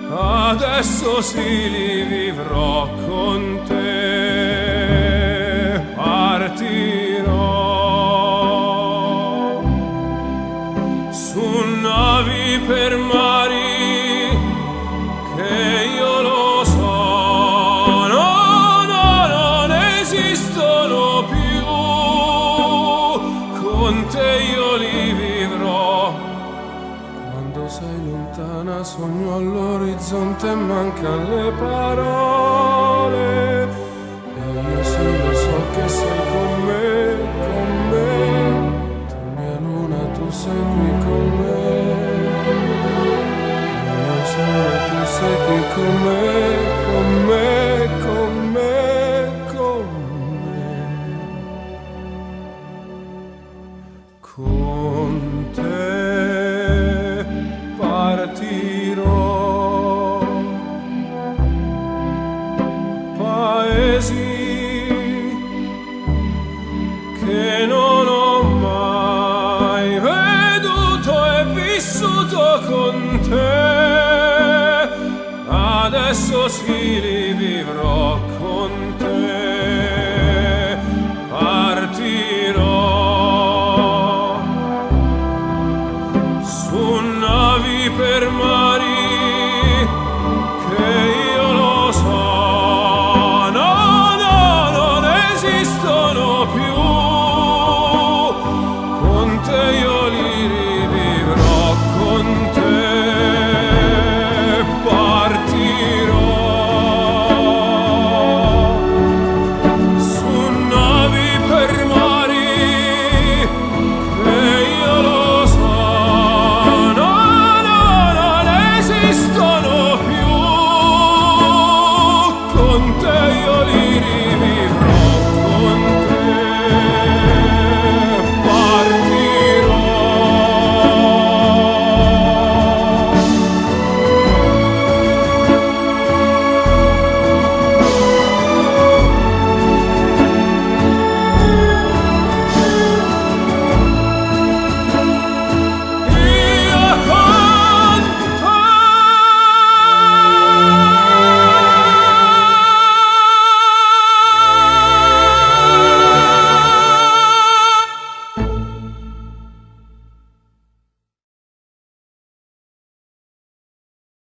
adesso sì li vivrò con te, partirò su navi per mari che io lo so, no, non esistono più, con te io li vivrò. Quando sei lontana sogno all'orizzonte e mancano le parole, e io sì lo so che sei con me, tu mia luna, tu sei qui con me, mio sole, tu sei qui con me, con me, con me, con me. Con te partirò, paesi che non ho mai veduto e vissuto con te, adesso sì li